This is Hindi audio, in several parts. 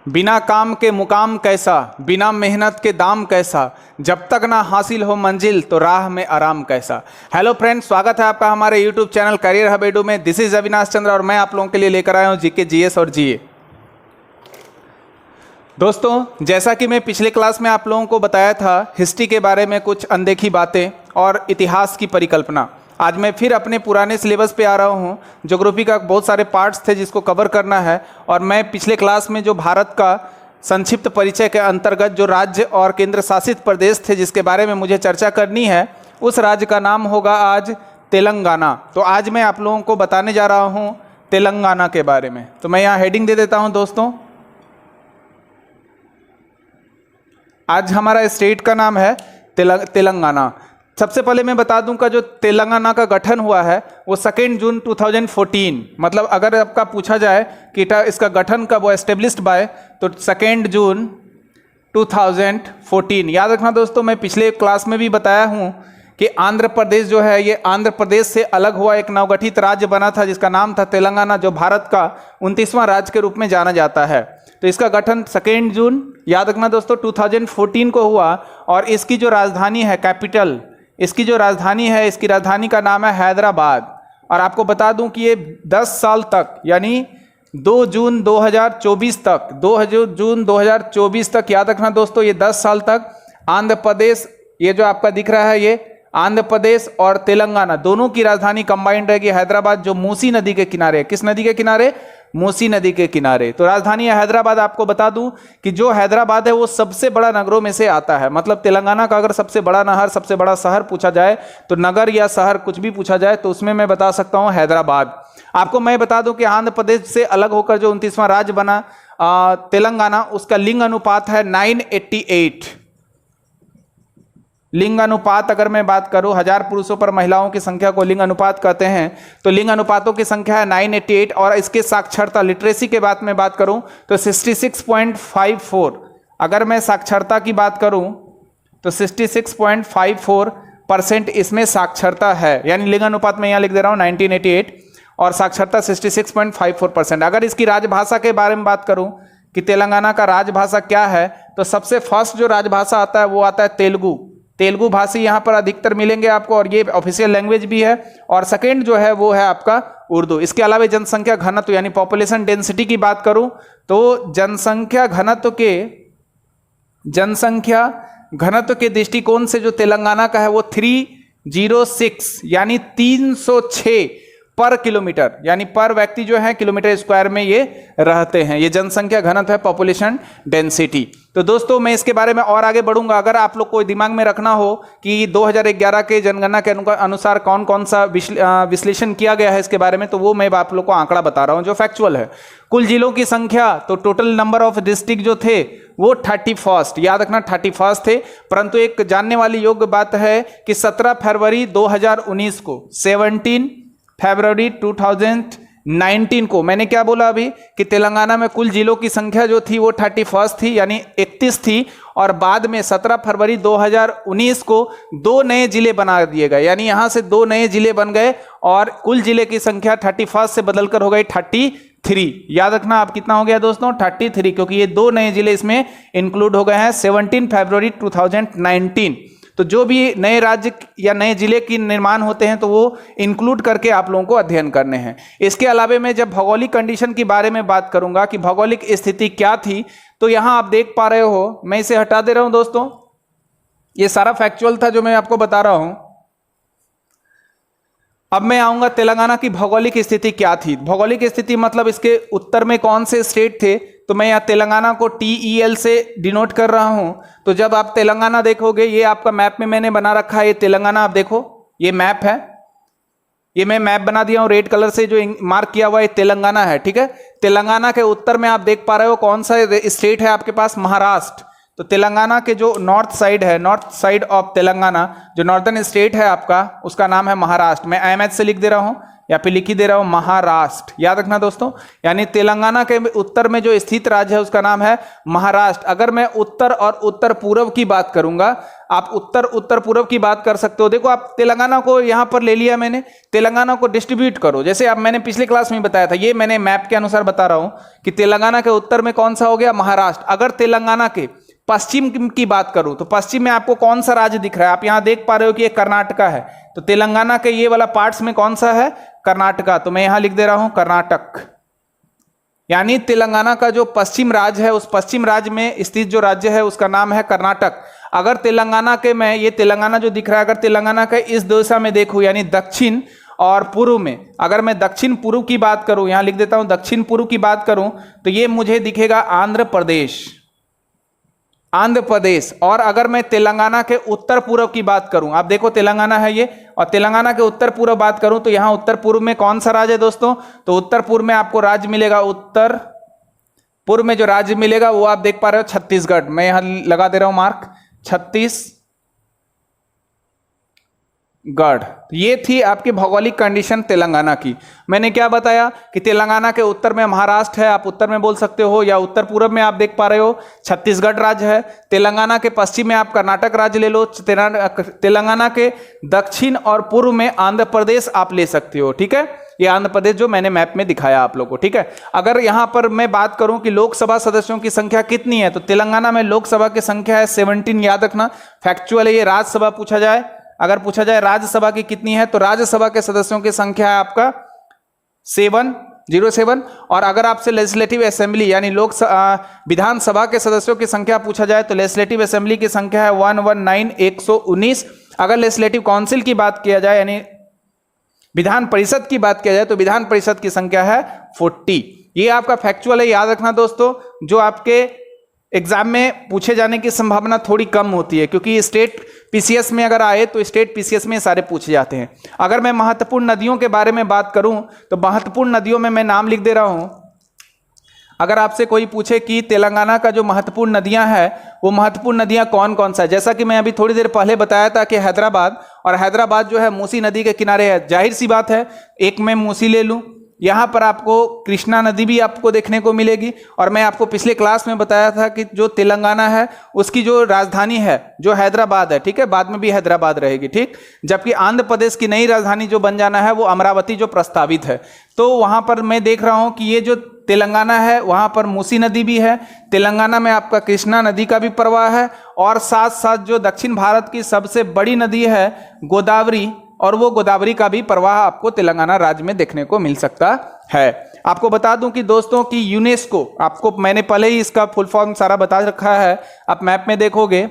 बिना काम के मुकाम कैसा, बिना मेहनत के दाम कैसा, जब तक ना हासिल हो मंजिल तो राह में आराम कैसा। हेलो फ्रेंड्स, स्वागत है आपका हमारे YouTube channel career hub edu में। दिस इज अविनाश चंद्र और मैं आप लोगों के लिए लेकर आया हूं जीके, जीएस और जीए। दोस्तों, जैसा कि मैं पिछले क्लास में आप लोगों को बताया था हिस्ट्री के बारे में कुछ अनदेखी बातें और इतिहास की परिकल्पना, आज मैं फिर अपने पुराने सिलेबस पे आ रहा हूँ। ज्योग्राफी का बहुत सारे पार्ट्स थे जिसको कवर करना है, और मैं पिछले क्लास में जो भारत का संक्षिप्त परिचय के अंतर्गत जो राज्य और केंद्र शासित प्रदेश थे जिसके बारे में मुझे चर्चा करनी है, उस राज्य का नाम होगा आज तेलंगाना। तो आज मैं आप लोगों को बताने जा रहा हूँ तेलंगाना के बारे में। तो मैं यहाँ हेडिंग दे देता हूँ दोस्तों। आज हमारा स्टेट का नाम है तेलंगाना। सबसे पहले मैं बता दूं का जो तेलंगाना का गठन हुआ है वो 2 जून 2014, मतलब अगर आपका पूछा जाए कि इसका गठन कब हुआ, एस्टेब्लिश्ड बाय, तो 2 जून 2014। याद रखना दोस्तों, मैं पिछले क्लास में भी बताया हूं कि आंध्र प्रदेश जो है ये आंध्र प्रदेश से अलग हुआ एक नवगठित राज्य बना था जिसका नाम था तेलंगाना, जो भारत का 29वां राज्य के रूप में जाना जाता है। तो इसका गठन 2 जून, याद रखना दोस्तों, 2014 को हुआ। और इसकी जो राजधानी है, कैपिटल, इसकी जो राजधानी है, इसकी राजधानी का नाम है हैदराबाद। और आपको बता दूं कि ये 10 साल तक, यानी 2 जून 2024 तक, 2 जून 2024 तक, याद रखना दोस्तों, ये 10 साल तक आंध्र प्रदेश, ये जो आपका दिख रहा है ये आंध्र प्रदेश और तेलंगाना दोनों की राजधानी कंबाइंड रहेगी हैदराबाद, जो मूसी नदी के किनारे है। किस नदी के किनारे? मूसी नदी के किनारे। तो राजधानी है हैदराबाद। आपको बता दूं कि जो हैदराबाद है वो सबसे बड़ा नगरों में से आता है। मतलब तेलंगाना का अगर सबसे बड़ा नहर, सबसे बड़ा शहर पूछा जाए, तो नगर या शहर कुछ भी पूछा जाए तो उसमें मैं बता सकता हूं हैदराबाद। आपको मैं बता दूं कि आंध्र प्रदेश से अलग होकर जो 29वां राज्य बना तेलंगाना, उसका लिंग अनुपात है 988। लिंग अनुपात अगर मैं बात करूं, 1000 पुरुषों पर महिलाओं की संख्या को लिंग अनुपात कहते हैं, तो लिंग अनुपातों की संख्या है 988। और इसके साक्षरता, लिटरेसी के बात में बात करूं तो 66.54। अगर मैं साक्षरता की बात करूं तो 66.54% इसमें साक्षरता है, यानी लिंग अनुपात में यहां लिख दे रहा हूं 1988 और साक्षरता 66.54%। अगर इसकी राजभाषा के बारे में बात करूं कि तेलंगाना का राजभाषा क्या है, तो सबसे फर्स्ट जो राजभाषा आता है वो आता है तेलुगु। तेलुगु भाषी यहाँ पर अधिकतर मिलेंगे आपको, और ये ऑफिशियल लैंग्वेज भी है। और सेकेंड जो है वो है आपका उर्दू। इसके अलावा जनसंख्या घनत्व यानी पॉपुलेशन डेंसिटी की बात करूं तो जनसंख्या घनत्व के दृष्टिकोण से जो तेलंगाना का है वो 306 यानी 306 पर किलोमीटर, यानी पर व्यक्ति जो है किलोमीटर स्क्वायर में ये रहते हैं। ये जनसंख्या घनत्व है, पॉपुलेशन डेंसिटी। तो दोस्तों, मैं इसके बारे में और आगे बढ़ूंगा। अगर आप लोग को दिमाग में रखना हो कि 2011 के जनगणना के अनुसार कौन कौन सा विश्लेषण किया गया है इसके बारे में, तो वो मैं आप लोग को आंकड़ा बता रहा हूं जो फैक्चुअल है। कुल जिलों की संख्या, तो टोटल नंबर ऑफ डिस्ट्रिक्ट जो थे वो 31, याद रखना 31 थे। परंतु एक जानने वाली योग्य बात है कि 17 फरवरी 2019 को, 17 फरवरी 2019 को, मैंने क्या बोला अभी कि तेलंगाना में कुल जिलों की संख्या जो थी वो 31 थी, यानी 31 थी। और बाद में 17 फरवरी 2019 को 2 नए जिले बना दिए गए, यानी यहां से 2 नए जिले बन गए और कुल जिले की संख्या 31 से बदलकर हो गई 33। याद रखना आप कितना हो गया दोस्तों? 33, क्योंकि ये 2 नए जिले इसमें इंक्लूड हो गए हैं 17 फरवरी 2019। तो जो भी नए राज्य या नए जिले की निर्माण होते हैं तो वो इंक्लूड करके आप लोगों को अध्ययन करने हैं। इसके अलावा मैं जब भौगोलिक कंडीशन के बारे में बात करूंगा कि भौगोलिक स्थिति क्या थी, तो यहां आप देख पा रहे हो, मैं इसे हटा दे रहा हूं दोस्तों। ये सारा फैक्चुअल था जो मैं आपको बता रहा हूं। अब मैं आऊंगा तेलंगाना की भौगोलिक स्थिति क्या थी। भौगोलिक स्थिति मतलब इसके उत्तर में कौन से स्टेट थे, तो मैं यहाँ तेलंगाना को TEL से डिनोट कर रहा हूं। तो जब आप तेलंगाना देखोगे, ये आपका मैप में मैंने बना रखा है, ये तेलंगाना आप देखो, ये मैप है, ये मैं मैप बना दिया हूं रेड कलर से, जो मार्क किया हुआ है तेलंगाना है, ठीक है। तेलंगाना के उत्तर में आप देख पा रहे हो कौन सा स्टेट है आपके पास? महाराष्ट्र। तो तेलंगाना के जो नॉर्थ साइड है, नॉर्थ साइड ऑफ तेलंगाना, जो नॉर्दर्न स्टेट है आपका, उसका नाम है महाराष्ट्र। मैं IMH से लिख दे रहा हूं या फिर लिख ही दे रहा हूं महाराष्ट्र, याद रखना दोस्तों। यानी तेलंगाना के उत्तर में जो स्थित राज्य है उसका नाम है महाराष्ट्र। अगर मैं उत्तर और उत्तर पूर्व की बात करूंगा, आप उत्तर उत्तर पूर्व की बात कर सकते हो। देखो आप तेलंगाना को यहां पर ले लिया मैंने, तेलंगाना को डिस्ट्रीब्यूट करो। जैसे अब मैंने पिछले क्लास में बताया था, ये मैंने मैप के अनुसार बता रहा हूं कि तेलंगाना के उत्तर में कौन सा हो गया, महाराष्ट्र। अगर तेलंगाना के पश्चिम की बात करूं तो पश्चिम में आपको कौन सा राज्य दिख रहा है, आप यहां देख पा रहे हो कि ये कर्नाटका है। तो तेलंगाना के ये वाला पार्ट्स में कौन सा है, कर्नाटका। तो मैं यहां लिख दे रहा हूं कर्नाटक। यानी तेलंगाना का जो पश्चिम राज्य है, उस पश्चिम राज्य में स्थित जो राज्य है उसका नाम है कर्नाटक। अगर तेलंगाना के, मैं ये तेलंगाना जो दिख रहा है, अगर तेलंगाना के इस दिशा में देखूं यानी दक्षिण और पूर्व में, अगर मैं दक्षिण पूर्व की बात करूं, यहां लिख देता हूं दक्षिण पूर्व की बात करूं, तो ये मुझे दिखेगा आंध्र प्रदेश, आंध्र प्रदेश। और अगर मैं तेलंगाना के उत्तर पूर्व की बात करूं, आप देखो तेलंगाना है ये, और तेलंगाना के उत्तर पूर्व बात करूं तो यहां उत्तर पूर्व में कौन सा राज्य है दोस्तों, तो उत्तर पूर्व में आपको राज्य मिलेगा, उत्तर पूर्व में जो राज्य मिलेगा वो आप देख पा रहे हो छत्तीसगढ़। मैं यहां लगा दे रहा हूं मार्क, छत्तीसगढ़। ये थी आपकी भौगोलिक कंडीशन तेलंगाना की। मैंने क्या बताया कि तेलंगाना के उत्तर में महाराष्ट्र है, आप उत्तर में बोल सकते हो, या उत्तर पूर्व में आप देख पा रहे हो छत्तीसगढ़ राज्य है। तेलंगाना के पश्चिम में आप कर्नाटक राज्य ले लो, तेलंगाना के दक्षिण और पूर्व में आंध्र प्रदेश आप ले सकते हो। ठीक है, ये आंध्र प्रदेश जो मैंने मैप में दिखाया आप लोगों को। ठीक है, अगर यहां पर मैं बात करूं कि लोकसभा सदस्यों की संख्या कितनी है, तो तेलंगाना में लोकसभा की संख्या है 17, याद रखना। फैक्चुअल है ये। राज्यसभा पूछा जाए, अगर पूछा जाए राज्यसभा की कितनी है, तो राज्यसभा के सदस्यों की संख्या है आपका 707। और अगर आपसे लेजिस्लेटिव असेंबली यानी विधानसभा के सदस्यों की संख्या पूछा जाए, तो लेजिस्लेटिव असेंबली की संख्या है 119। अगर लेजिस्लेटिव काउंसिल की बात किया जाए यानी विधान परिषद की बात किया जाए, तो विधान परिषद की संख्या है 40। ये आपका फैक्चुअल है, याद रखना दोस्तों। जो आपके एग्जाम में पूछे जाने की संभावना थोड़ी कम होती है, क्योंकि स्टेट पीसीएस में अगर आए तो स्टेट पीसीएस में सारे पूछे जाते हैं। अगर मैं महत्वपूर्ण नदियों के बारे में बात करूं, तो महत्वपूर्ण नदियों में मैं नाम लिख दे रहा हूं। अगर आपसे कोई पूछे कि तेलंगाना का जो महत्वपूर्ण नदियां हैं, वो महत्वपूर्ण नदियां कौन कौन सा है, जैसा कि मैं अभी थोड़ी देर पहले बताया था कि हैदराबाद, और हैदराबाद जो है मूसी नदी के किनारे है। जाहिर सी बात है, एक मैं मूसी ले लूं, यहां पर आपको कृष्णा नदी भी आपको देखने को मिलेगी। और मैं आपको पिछले क्लास में बताया था कि जो तेलंगाना है उसकी जो राजधानी है जो हैदराबाद है, ठीक है, बाद में भी हैदराबाद रहेगी, ठीक। जबकि आंध्र प्रदेश की नई राजधानी जो बन जाना है वो अमरावती जो प्रस्तावित है। तो वहां पर मैं देख रहा हूं कि ये जो तेलंगाना है वहां पर मूसी नदी भी है, तेलंगाना में आपका कृष्णा नदी का भी प्रवाह है, और साथ साथ जो दक्षिण भारत की सबसे बड़ी नदी है गोदावरी, और वो गोदावरी का भी प्रवाह आपको तेलंगाना राज्य में देखने को मिल सकता है। आपको बता दूं कि दोस्तों की यूनेस्को, आपको मैंने पहले ही इसका फुल फॉर्म सारा बता रखा है, आप मैप में देखोगे।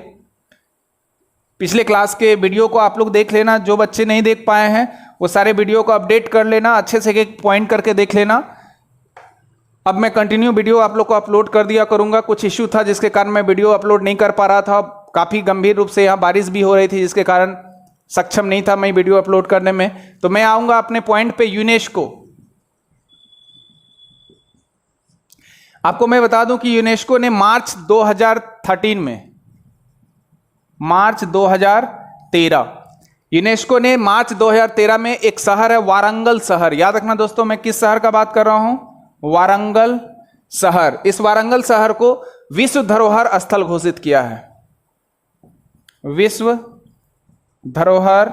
पिछले क्लास के वीडियो को आप लोग देख लेना, जो बच्चे नहीं देख पाए हैं वो सारे वीडियो को अपडेट कर लेना, अच्छे से एक पॉइंट करके देख लेना। अब मैं कंटिन्यू वीडियो आप लोग को अपलोड कर दिया करूंगा। कुछ इश्यू था जिसके कारण मैं वीडियो अपलोड नहीं कर पा रहा था, काफी गंभीर रूप से यहाँ बारिश भी हो रही थी जिसके कारण सक्षम नहीं था मैं वीडियो अपलोड करने में। तो मैं आऊंगा अपने पॉइंट पे, यूनेस्को। आपको मैं बता दूं कि यूनेस्को ने मार्च 2013 में, मार्च 2013, यूनेस्को ने मार्च 2013 में एक शहर है वारंगल शहर, याद रखना दोस्तों मैं किस शहर का बात कर रहा हूं, वारंगल शहर। इस वारंगल शहर को विश्व धरोहर स्थल घोषित किया है, विश्व धरोहर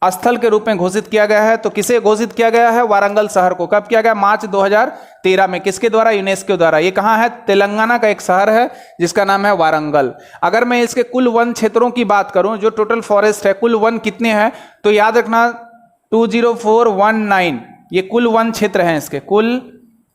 स्थल के रूप में घोषित किया गया है। तो किसे घोषित किया गया है, वारंगल शहर को। कब किया गया, मार्च 2013 में। किसके द्वारा, यूनेस्को द्वारा। ये कहां है, तेलंगाना का एक शहर है जिसका नाम है वारंगल। अगर मैं इसके कुल वन क्षेत्रों की बात करूं, जो टोटल फॉरेस्ट है, कुल वन कितने हैं, तो याद रखना 20419, ये कुल वन क्षेत्र हैं इसके, कुल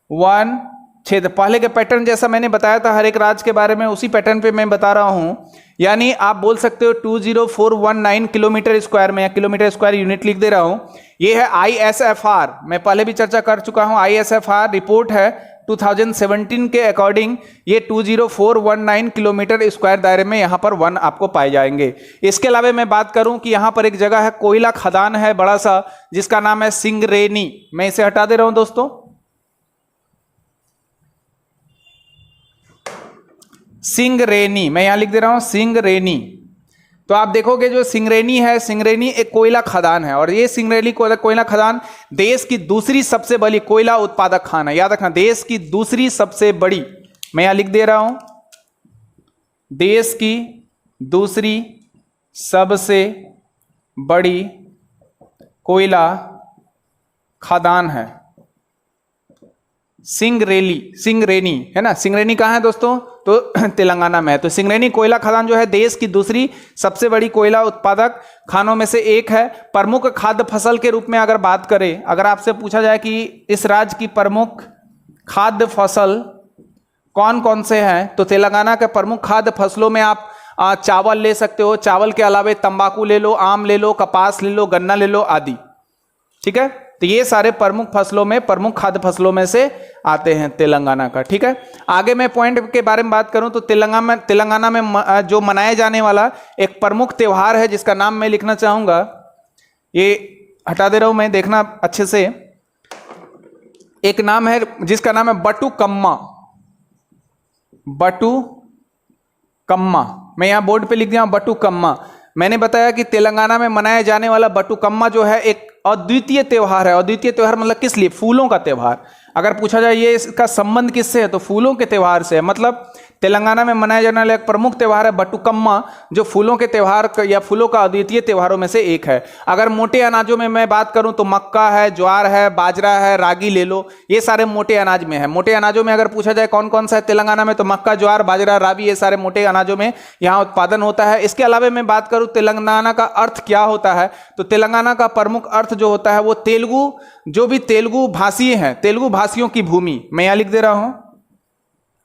वन क्षेत्र। पहले के पैटर्न जैसा मैंने बताया था हर एक राज्य के बारे में, उसी पैटर्न पे मैं बता रहा हूं। यानी आप बोल सकते हो 20419 किलोमीटर स्क्वायर में, या किलोमीटर स्क्वायर यूनिट लिख दे रहा हूं। ये है ISFR, मैं पहले भी चर्चा कर चुका हूं, ISFR रिपोर्ट है 2017 के अकॉर्डिंग ये 20419 किलोमीटर स्क्वायर दायरे में यहां पर वन आपको पाए जाएंगे। इसके अलावा मैं बात करूं कि यहां पर एक जगह है, कोयला खदान है बड़ा सा, जिसका नाम है सिंगरेनी। मैं इसे हटा दे रहा हूं दोस्तों, सिंगरेनी, मैं यहां लिख दे रहा हूं सिंगरेनी। तो आप देखोगे जो सिंगरेनी है, सिंगरेनी एक कोयला खदान है और ये सिंगरेनी कोयला खदान देश की दूसरी सबसे बड़ी कोयला उत्पादक खान है। याद रखना, देश की दूसरी सबसे बड़ी, मैं यहां लिख दे रहा हूं, देश की दूसरी सबसे बड़ी कोयला खदान है सिंगरेनी है ना। सिंगरेनी कहाँ है दोस्तों? तो तेलंगाना में है। तो सिंगरेनी कोयला खदान जो है देश की दूसरी सबसे बड़ी कोयला उत्पादक खानों में से एक है। प्रमुख खाद्य फसल के रूप में अगर बात करें, अगर आपसे पूछा जाए कि इस राज्य की प्रमुख खाद्य फसल कौन कौन से हैं, तो तेलंगाना के प्रमुख खाद्य फसलों में आप चावल ले सकते हो, चावल के अलावा तंबाकू ले लो, आम ले लो, कपास ले लो, गन्ना ले लो आदि। ठीक है, तो ये सारे प्रमुख फसलों में, प्रमुख खाद्य फसलों में से आते हैं तेलंगाना का। ठीक है, आगे मैं पॉइंट के बारे में बात करूं तो तेलंगाना में जो मनाया जाने वाला एक प्रमुख त्योहार है जिसका नाम मैं लिखना चाहूंगा, ये हटा दे रहा हूं मैं, देखना अच्छे से। एक नाम है जिसका नाम है बटुकम्मा। बटुकम्मा, मैं यहां बोर्ड पे लिख दिया बटुकम्मा। मैंने बताया कि तेलंगाना में मनाया जाने वाला बटुकम्मा जो है एक अद्वितीय त्योहार है। अद्वितीय त्योहार मतलब किस लिए? फूलों का त्योहार। अगर पूछा जाए ये इसका संबंध किससे है, तो फूलों के त्योहार से है। मतलब तेलंगाना में मनाया जाने वाला एक प्रमुख त्योहार है बटुकम्मा, जो फूलों के त्योहार या फूलों का अद्वितीय त्योहारों में से एक है। अगर मोटे अनाजों में मैं बात करूं तो मक्का है, ज्वार है, बाजरा है, रागी ले लो, ये सारे मोटे अनाज में है। मोटे अनाजों में अगर पूछा जाए कौन कौन सा है तेलंगाना में, तो मक्का, ज्वार, बाजरा, रागी, ये सारे मोटे अनाजों में यहाँ उत्पादन होता है। इसके अलावा मैं बात करूं तेलंगाना का अर्थ क्या होता है, तो तेलंगाना का प्रमुख अर्थ जो होता है वो तेलुगु, जो भी तेलुगु भाषी हैं, तेलुगु भाषियों की भूमि। मैं यहां लिख दे रहा हूं,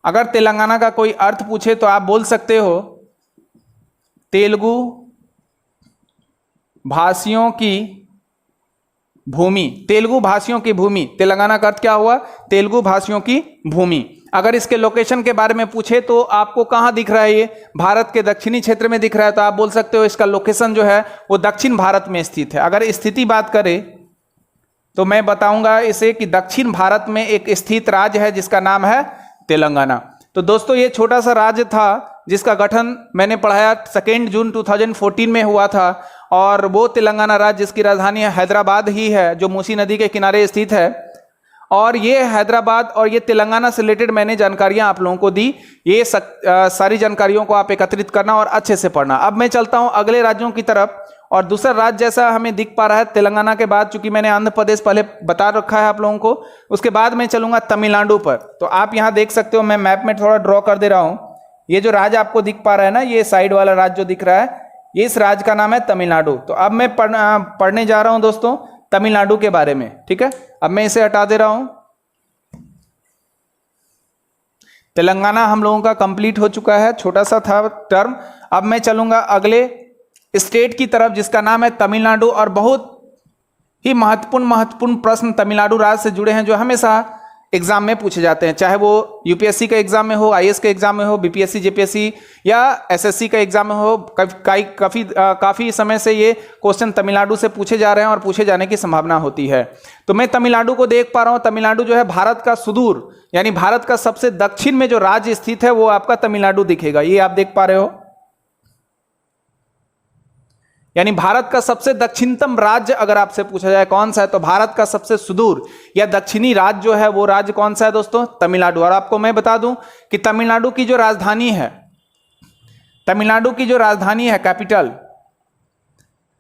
अगर तेलंगाना का कोई अर्थ पूछे तो आप बोल सकते हो तेलुगु भाषियों की भूमि। तेलुगु भाषियों की भूमि, तेलंगाना का अर्थ क्या हुआ? तेलुगु भाषियों की भूमि। अगर इसके लोकेशन के बारे में पूछे तो आपको कहां दिख रहा है? ये भारत के दक्षिणी क्षेत्र में दिख रहा है, तो आप बोल सकते हो इसका लोकेशन जो है वो दक्षिण भारत में स्थित है। अगर स्थिति बात करें तो मैं बताऊंगा इसे कि दक्षिण भारत में एक स्थित राज्य है जिसका नाम है तेलंगाना। तो दोस्तों ये छोटा सा राज्य था जिसका गठन मैंने पढ़ाया 2 जून 2014 में हुआ था, और वो तेलंगाना राज्य जिसकी राजधानी हैदराबाद ही है, जो मूसी नदी के किनारे स्थित है। और ये हैदराबाद और ये तेलंगाना से रिलेटेड मैंने जानकारियां आप लोगों को दी। ये सारी जानकारियों को आप एकत्रित करना और अच्छे से पढ़ना। अब मैं चलता हूं अगले राज्यों की तरफ, और दूसरा राज्य जैसा हमें दिख पा रहा है तेलंगाना के बाद, चूंकि मैंने आंध्र प्रदेश पहले बता रखा है आप लोगों को, उसके बाद मैं चलूंगा तमिलनाडु पर। तो आप यहां देख सकते हो, मैं मैप में थोड़ा ड्रॉ कर दे रहा हूं। ये जो राज्य आपको दिख पा रहा है ना, ये साइड वाला राज्य जो दिख रहा है, ये इस राज्य का नाम है तमिलनाडु। तो अब मैं पढ़ने जा रहा हूं दोस्तों तमिलनाडु के बारे में। ठीक है, अब मैं इसे हटा दे रहा हूं। तेलंगाना हम लोगों का कंप्लीट हो चुका है, छोटा सा था टर्म। अब मैं चलूंगा अगले स्टेट की तरफ जिसका नाम है तमिलनाडु, और बहुत ही महत्वपूर्ण प्रश्न तमिलनाडु राज्य से जुड़े हैं जो हमेशा एग्जाम में पूछे जाते हैं, चाहे वो यूपीएससी के एग्जाम में हो, आईएएस के एग्जाम में हो, बीपीएससी, जेपीएससी या एसएससी का एग्जाम में हो। काफी समय से ये क्वेश्चन तमिलनाडु से पूछे जा रहे हैं और पूछे जाने की संभावना होती है। तो मैं तमिलनाडु को देख पा रहा हूं। तमिलनाडु जो है भारत का सुदूर, यानी भारत का सबसे दक्षिण में जो राज्य स्थित है वो आपका तमिलनाडु दिखेगा, ये आप देख पा रहे हो। यानी भारत का सबसे दक्षिणतम राज्य अगर आपसे पूछा जाए कौन सा है, तो भारत का सबसे सुदूर या दक्षिणी राज्य जो है वो राज्य कौन सा है दोस्तों? तमिलनाडु। और आपको मैं बता दूं कि तमिलनाडु की जो राजधानी है, तमिलनाडु की जो राजधानी है, कैपिटल,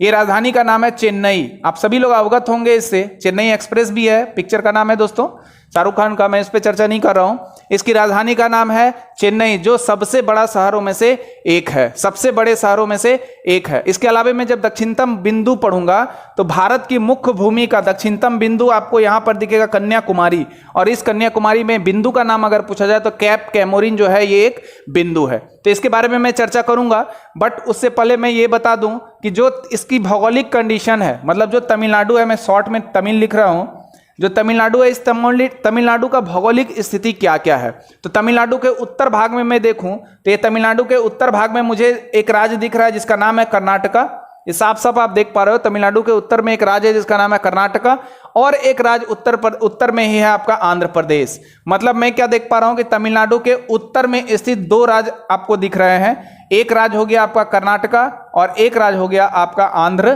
ये राजधानी का नाम है चेन्नई। आप सभी लोग अवगत होंगे इससे। चेन्नई एक्सप्रेस भी है, पिक्चर का नाम है दोस्तों, शाहरुख खान का। मैं इस पे चर्चा नहीं कर रहा हूं। इसकी राजधानी का नाम है चेन्नई, जो सबसे बड़ा शहरों में से एक है, सबसे बड़े शहरों में से एक है। इसके अलावा मैं जब दक्षिणतम बिंदु पढ़ूंगा तो भारत की मुख्य भूमि का दक्षिणतम बिंदु आपको यहां पर दिखेगा कन्याकुमारी, और इस कन्याकुमारी में बिंदु का नाम अगर पूछा जाए तो कैप कैमोरिन जो है ये एक बिंदु है। तो इसके बारे में मैं चर्चा करूंगा, बट उससे पहले मैं ये बता दूं कि जो इसकी भौगोलिक कंडीशन है, मतलब जो तमिलनाडु है, मैं शॉर्ट में तमिल लिख रहा हूं, जो तमिलनाडु है, इस तमिलनाडु का भौगोलिक स्थिति क्या क्या है। तो तमिलनाडु के उत्तर भाग में मैं देखूं तो ये तमिलनाडु के उत्तर भाग में मुझे एक राज्य दिख रहा है जिसका नाम है कर्नाटका। ये साफ साफ आप देख पा रहे हो, तमिलनाडु के उत्तर में एक राज्य है जिसका नाम है कर्नाटका, और एक राज्य उत्तर में ही है आपका आंध्र प्रदेश। मतलब मैं क्या देख पा रहा हूं कि तमिलनाडु के उत्तर में स्थित 2 राज्य आपको दिख रहे हैं, एक राज्य हो गया आपका कर्नाटका और एक राज्य हो गया आपका आंध्र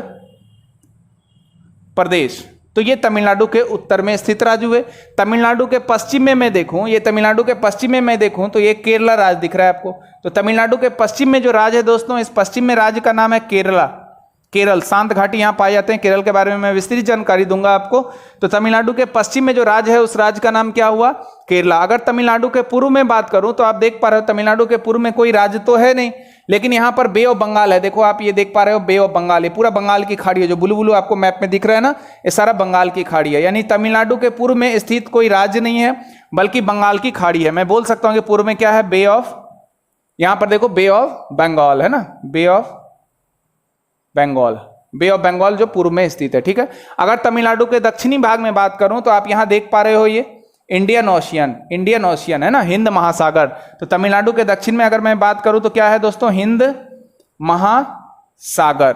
प्रदेश। तो ये तमिलनाडु के उत्तर में स्थित राज्य हुए। तमिलनाडु के पश्चिम में मैं देखूं, ये तमिलनाडु के पश्चिम में मैं देखूं तो ये केरला राज्य दिख रहा है आपको। तो तमिलनाडु के पश्चिम में जो राज्य है दोस्तों, इस पश्चिम में राज्य का नाम है केरला। केरल, शांत घाटी यहां पाए जाते हैं। केरल के बारे में मैं विस्तृत जानकारी दूंगा आपको। तो तमिलनाडु के पश्चिम में जो राज्य है उस राज्य का नाम क्या हुआ? केरला। अगर तमिलनाडु के पूर्व में बात करूं तो आप देख पा रहे हो तमिलनाडु के पूर्व में कोई राज्य तो है नहीं, लेकिन यहां पर बे ऑफ बंगाल है। देखो आप ये देख पा रहे हो, बे ऑफ बंगाल, ये पूरा बंगाल की खाड़ी है। जो ब्लू ब्लू आपको मैप में दिख रहा है ना, ये सारा बंगाल की खाड़ी है। यानी तमिलनाडु के पूर्व में स्थित कोई राज्य नहीं है बल्कि बंगाल की खाड़ी है। मैं बोल सकता हूं कि पूर्व में क्या है? बे ऑफ, यहां पर देखो बे ऑफ बंगाल है ना, bay of Bengal, bay of Bengal जो पूर्व में स्थित है। ठीक है। अगर तमिलनाडु के दक्षिणी भाग में बात करूं तो आप यहां देख पा रहे हो ये इंडियन ओशियन, इंडियन ओशियन है ना, हिंद महासागर। तो तमिलनाडु के दक्षिण में अगर मैं बात करूं तो क्या है दोस्तों? हिंद महासागर।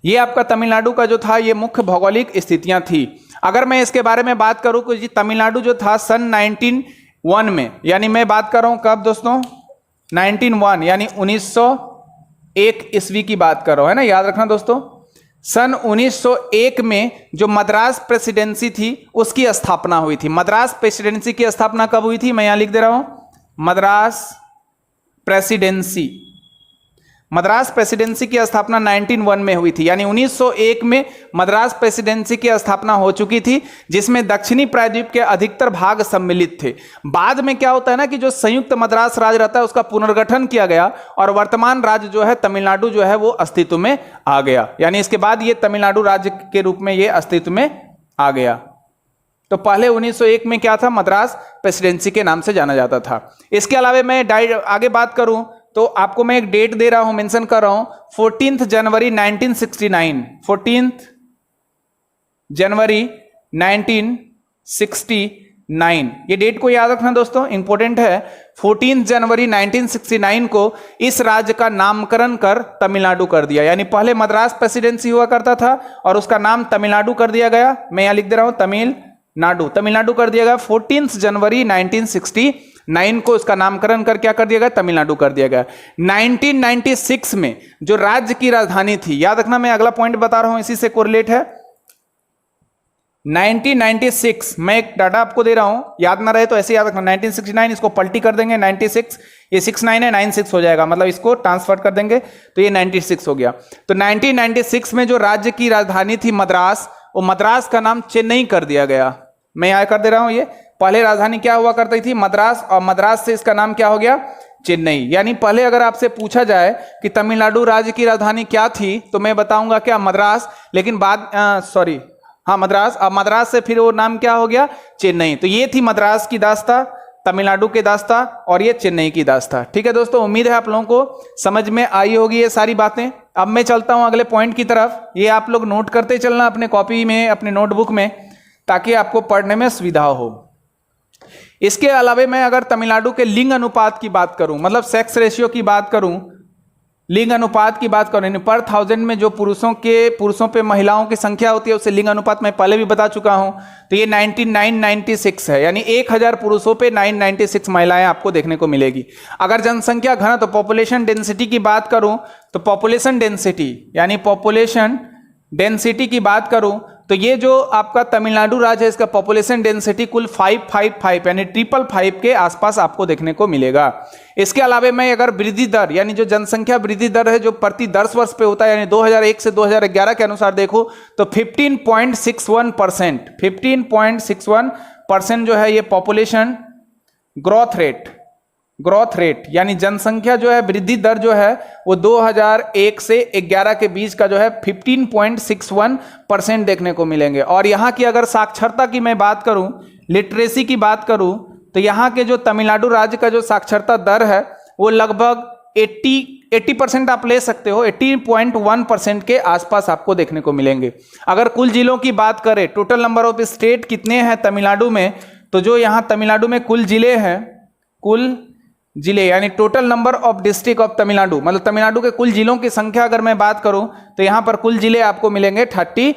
ये आपका तमिलनाडु का जो था ये मुख्य भौगोलिक स्थितियां थी। अगर मैं इसके बारे में बात करूं कि तमिलनाडु जो था सन 1901 में, यानी मैं बात कर रहा हूं कब दोस्तों? 1901 यानी 1901 ईस्वी की बात कर रहा हूं, है ना, याद रखना दोस्तों। सन 1901 में जो मद्रास प्रेसिडेंसी थी उसकी स्थापना हुई थी। मद्रास प्रेसिडेंसी की स्थापना कब हुई थी? मैं यहां लिख दे रहा हूं, मद्रास प्रेसिडेंसी। मद्रास प्रेसिडेंसी की स्थापना 1901 में हुई थी, यानी 1901 में मद्रास प्रेसिडेंसी की स्थापना हो चुकी थी, जिसमें दक्षिणी प्रायद्वीप के अधिकतर भाग सम्मिलित थे। बाद में क्या होता है ना कि जो संयुक्त मद्रास राज्य रहता है उसका पुनर्गठन किया गया और वर्तमान राज्य जो है तमिलनाडु जो है वो अस्तित्व में आ गया। यानी इसके बाद ये तमिलनाडु राज्य के रूप में ये अस्तित्व में आ गया। तो पहले 1901 में क्या था? मद्रास प्रेसिडेंसी के नाम से जाना जाता था। इसके अलावा मैं आगे बात करूं तो आपको मैं एक डेट दे रहा हूं, मेंशन कर रहा हूं, 14 जनवरी 1969। 14 जनवरी 1969, ये डेट को याद रखना दोस्तों, इंपॉर्टेंट है। 14 जनवरी 1969 को इस राज्य का नामकरण कर तमिलनाडु कर दिया। यानी पहले मद्रास प्रेसिडेंसी हुआ करता था और उसका नाम तमिलनाडु कर दिया गया। मैं यहां लिख दे रहा हूं तमिलनाडु, तमिलनाडु कर दिया गया। 14 जनवरी 1969 को इसका नामकरण कर क्या कर दिया गया? तमिलनाडु कर दिया गया। 1996 में जो राज्य की राजधानी थी, याद रखना मैं अगला पॉइंट बता रहा हूं इसी से कोरिलेट है। 1996 मैं एक डाटा आपको दे रहा हूं, याद ना रहे तो ऐसे याद रखना। 1969 इसको पलटी कर देंगे, 96 ये 69 है, 96 हो जाएगा, मतलब इसको ट्रांसफर कर देंगे तो ये 96 हो गया। तो 1996 में जो राज्य की राजधानी थी मद्रास, वो मद्रास का नाम चेन्नई कर दिया गया। मैं यहां कर दे रहा हूं, ये पहले राजधानी क्या हुआ करती थी? मद्रास, और मद्रास से इसका नाम क्या हो गया? चेन्नई। यानी पहले अगर आपसे पूछा जाए कि तमिलनाडु राज्य की राजधानी क्या थी तो मैं बताऊंगा क्या? मद्रास। लेकिन बाद मद्रास, अब मद्रास से फिर वो नाम क्या हो गया? चेन्नई। तो ये थी मद्रास की दास्ता, तमिलनाडु की दास्ता, और ये चेन्नई की दास्ता। ठीक है दोस्तों, उम्मीद है आप लोगों को समझ में आई होगी ये सारी बातें। अब मैं चलता हूं अगले पॉइंट की तरफ। ये आप लोग नोट करते चलना अपने कॉपी में, अपने नोटबुक में, ताकि आपको पढ़ने में सुविधा हो। इसके अलावा मैं अगर तमिलनाडु के लिंग अनुपात की बात करूं, मतलब सेक्स रेशियो की बात करूं, लिंग अनुपात की बात करें, पर 1000 में जो पुरुषों पे महिलाओं की संख्या होती है उसे लिंग अनुपात मैं पहले भी बता चुका हूं। तो ये 996 है, यानी 1000 पुरुषों पे 996 महिलाएं आपको देखने को मिलेगी। अगर जनसंख्या घनत्व, पॉपुलेशन डेंसिटी की बात करूं तो पॉपुलेशन डेंसिटी, यानी पॉपुलेशन डेंसिटी की बात करूं तो ये जो आपका तमिलनाडु राज्य है इसका पॉपुलेशन डेंसिटी कुल 555 यानी 555 के आसपास आपको देखने को मिलेगा। इसके अलावा मैं अगर वृद्धि दर, यानी जो जनसंख्या वृद्धि दर है जो प्रति 10 वर्ष पे होता है, यानी 2001 से 2011 के अनुसार देखो तो 15.61%, 15.61% जो है ये पॉपुलेशन ग्रोथ रेट यानी जनसंख्या जो है वृद्धि दर जो है वो 2001 से 11 के बीच का जो है 15.61% देखने को मिलेंगे। और यहाँ की अगर साक्षरता की मैं बात करूं, लिटरेसी की बात करूं, तो यहाँ के जो तमिलनाडु राज्य का जो साक्षरता दर है वो लगभग 80% आप ले सकते हो, 80.1% के आसपास आपको देखने को मिलेंगे। अगर कुल जिलों की बात करें, टोटल नंबर ऑफ स्टेट कितने हैं तमिलनाडु में, तो जो यहाँ तमिलनाडु में कुल जिले हैं, कुल जिले यानी total number of district of Tamil Nadu, मतलब तमिलनाडु के कुल जिलों की संख्या अगर मैं बात करूं तो यहां पर कुल जिले आपको मिलेंगे 32।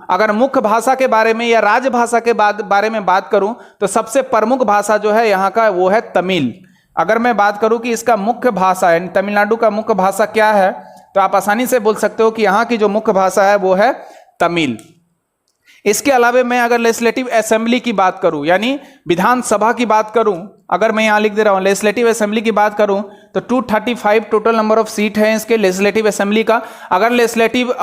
अगर मुख्य भाषा के बारे में या राजभाषा के बारे में बात करूं तो सबसे प्रमुख भाषा जो है यहां का वो है तमिल। अगर मैं बात करूं कि इसका मुख्य भाषा है, तमिलनाडु का मुख्य भाषा क्या है, तो आप आसानी से बोल सकते हो कि यहाँ की जो मुख्य भाषा है वो है तमिल। इसके अलावा मैं अगर लेजिस्लेटिव असेंबली की बात करूं, यानी विधानसभा की बात करूं, अगर मैं यहां लिख दे रहा हूं लेजिस्लेटिव असेंबली की बात करूं, तो 235 टोटल नंबर ऑफ सीट है इसके लेजिस्लेटिव असेंबली का। अगर लेजिस्लेटिव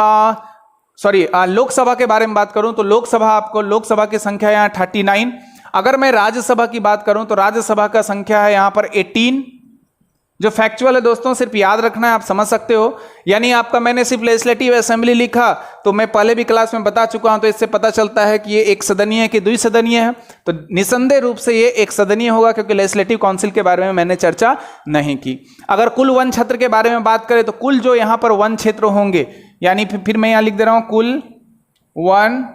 लोकसभा के बारे में बात करूं तो लोकसभा की संख्या यहाँ 39। अगर मैं राज्यसभा की बात करूं तो राज्यसभा का संख्या है यहां पर 18। जो फैक्चुअल है दोस्तों सिर्फ याद रखना है, आप समझ सकते हो। यानी आपका मैंने सिर्फ लेजिस्लेटिव असेंबली लिखा तो मैं पहले भी क्लास में बता चुका हूं, तो इससे पता चलता है कि ये एक सदनीय है कि द्विसदनीय है। तो निसंदेह रूप से ये एक सदनीय होगा, क्योंकि लेजिस्लेटिव काउंसिल के बारे में मैंने चर्चा नहीं की। अगर कुल वन क्षेत्र के बारे में बात करें तो कुल जो यहाँ पर वन क्षेत्र होंगे, यानी फिर मैं यहाँ लिख दे रहा हूं कुल वन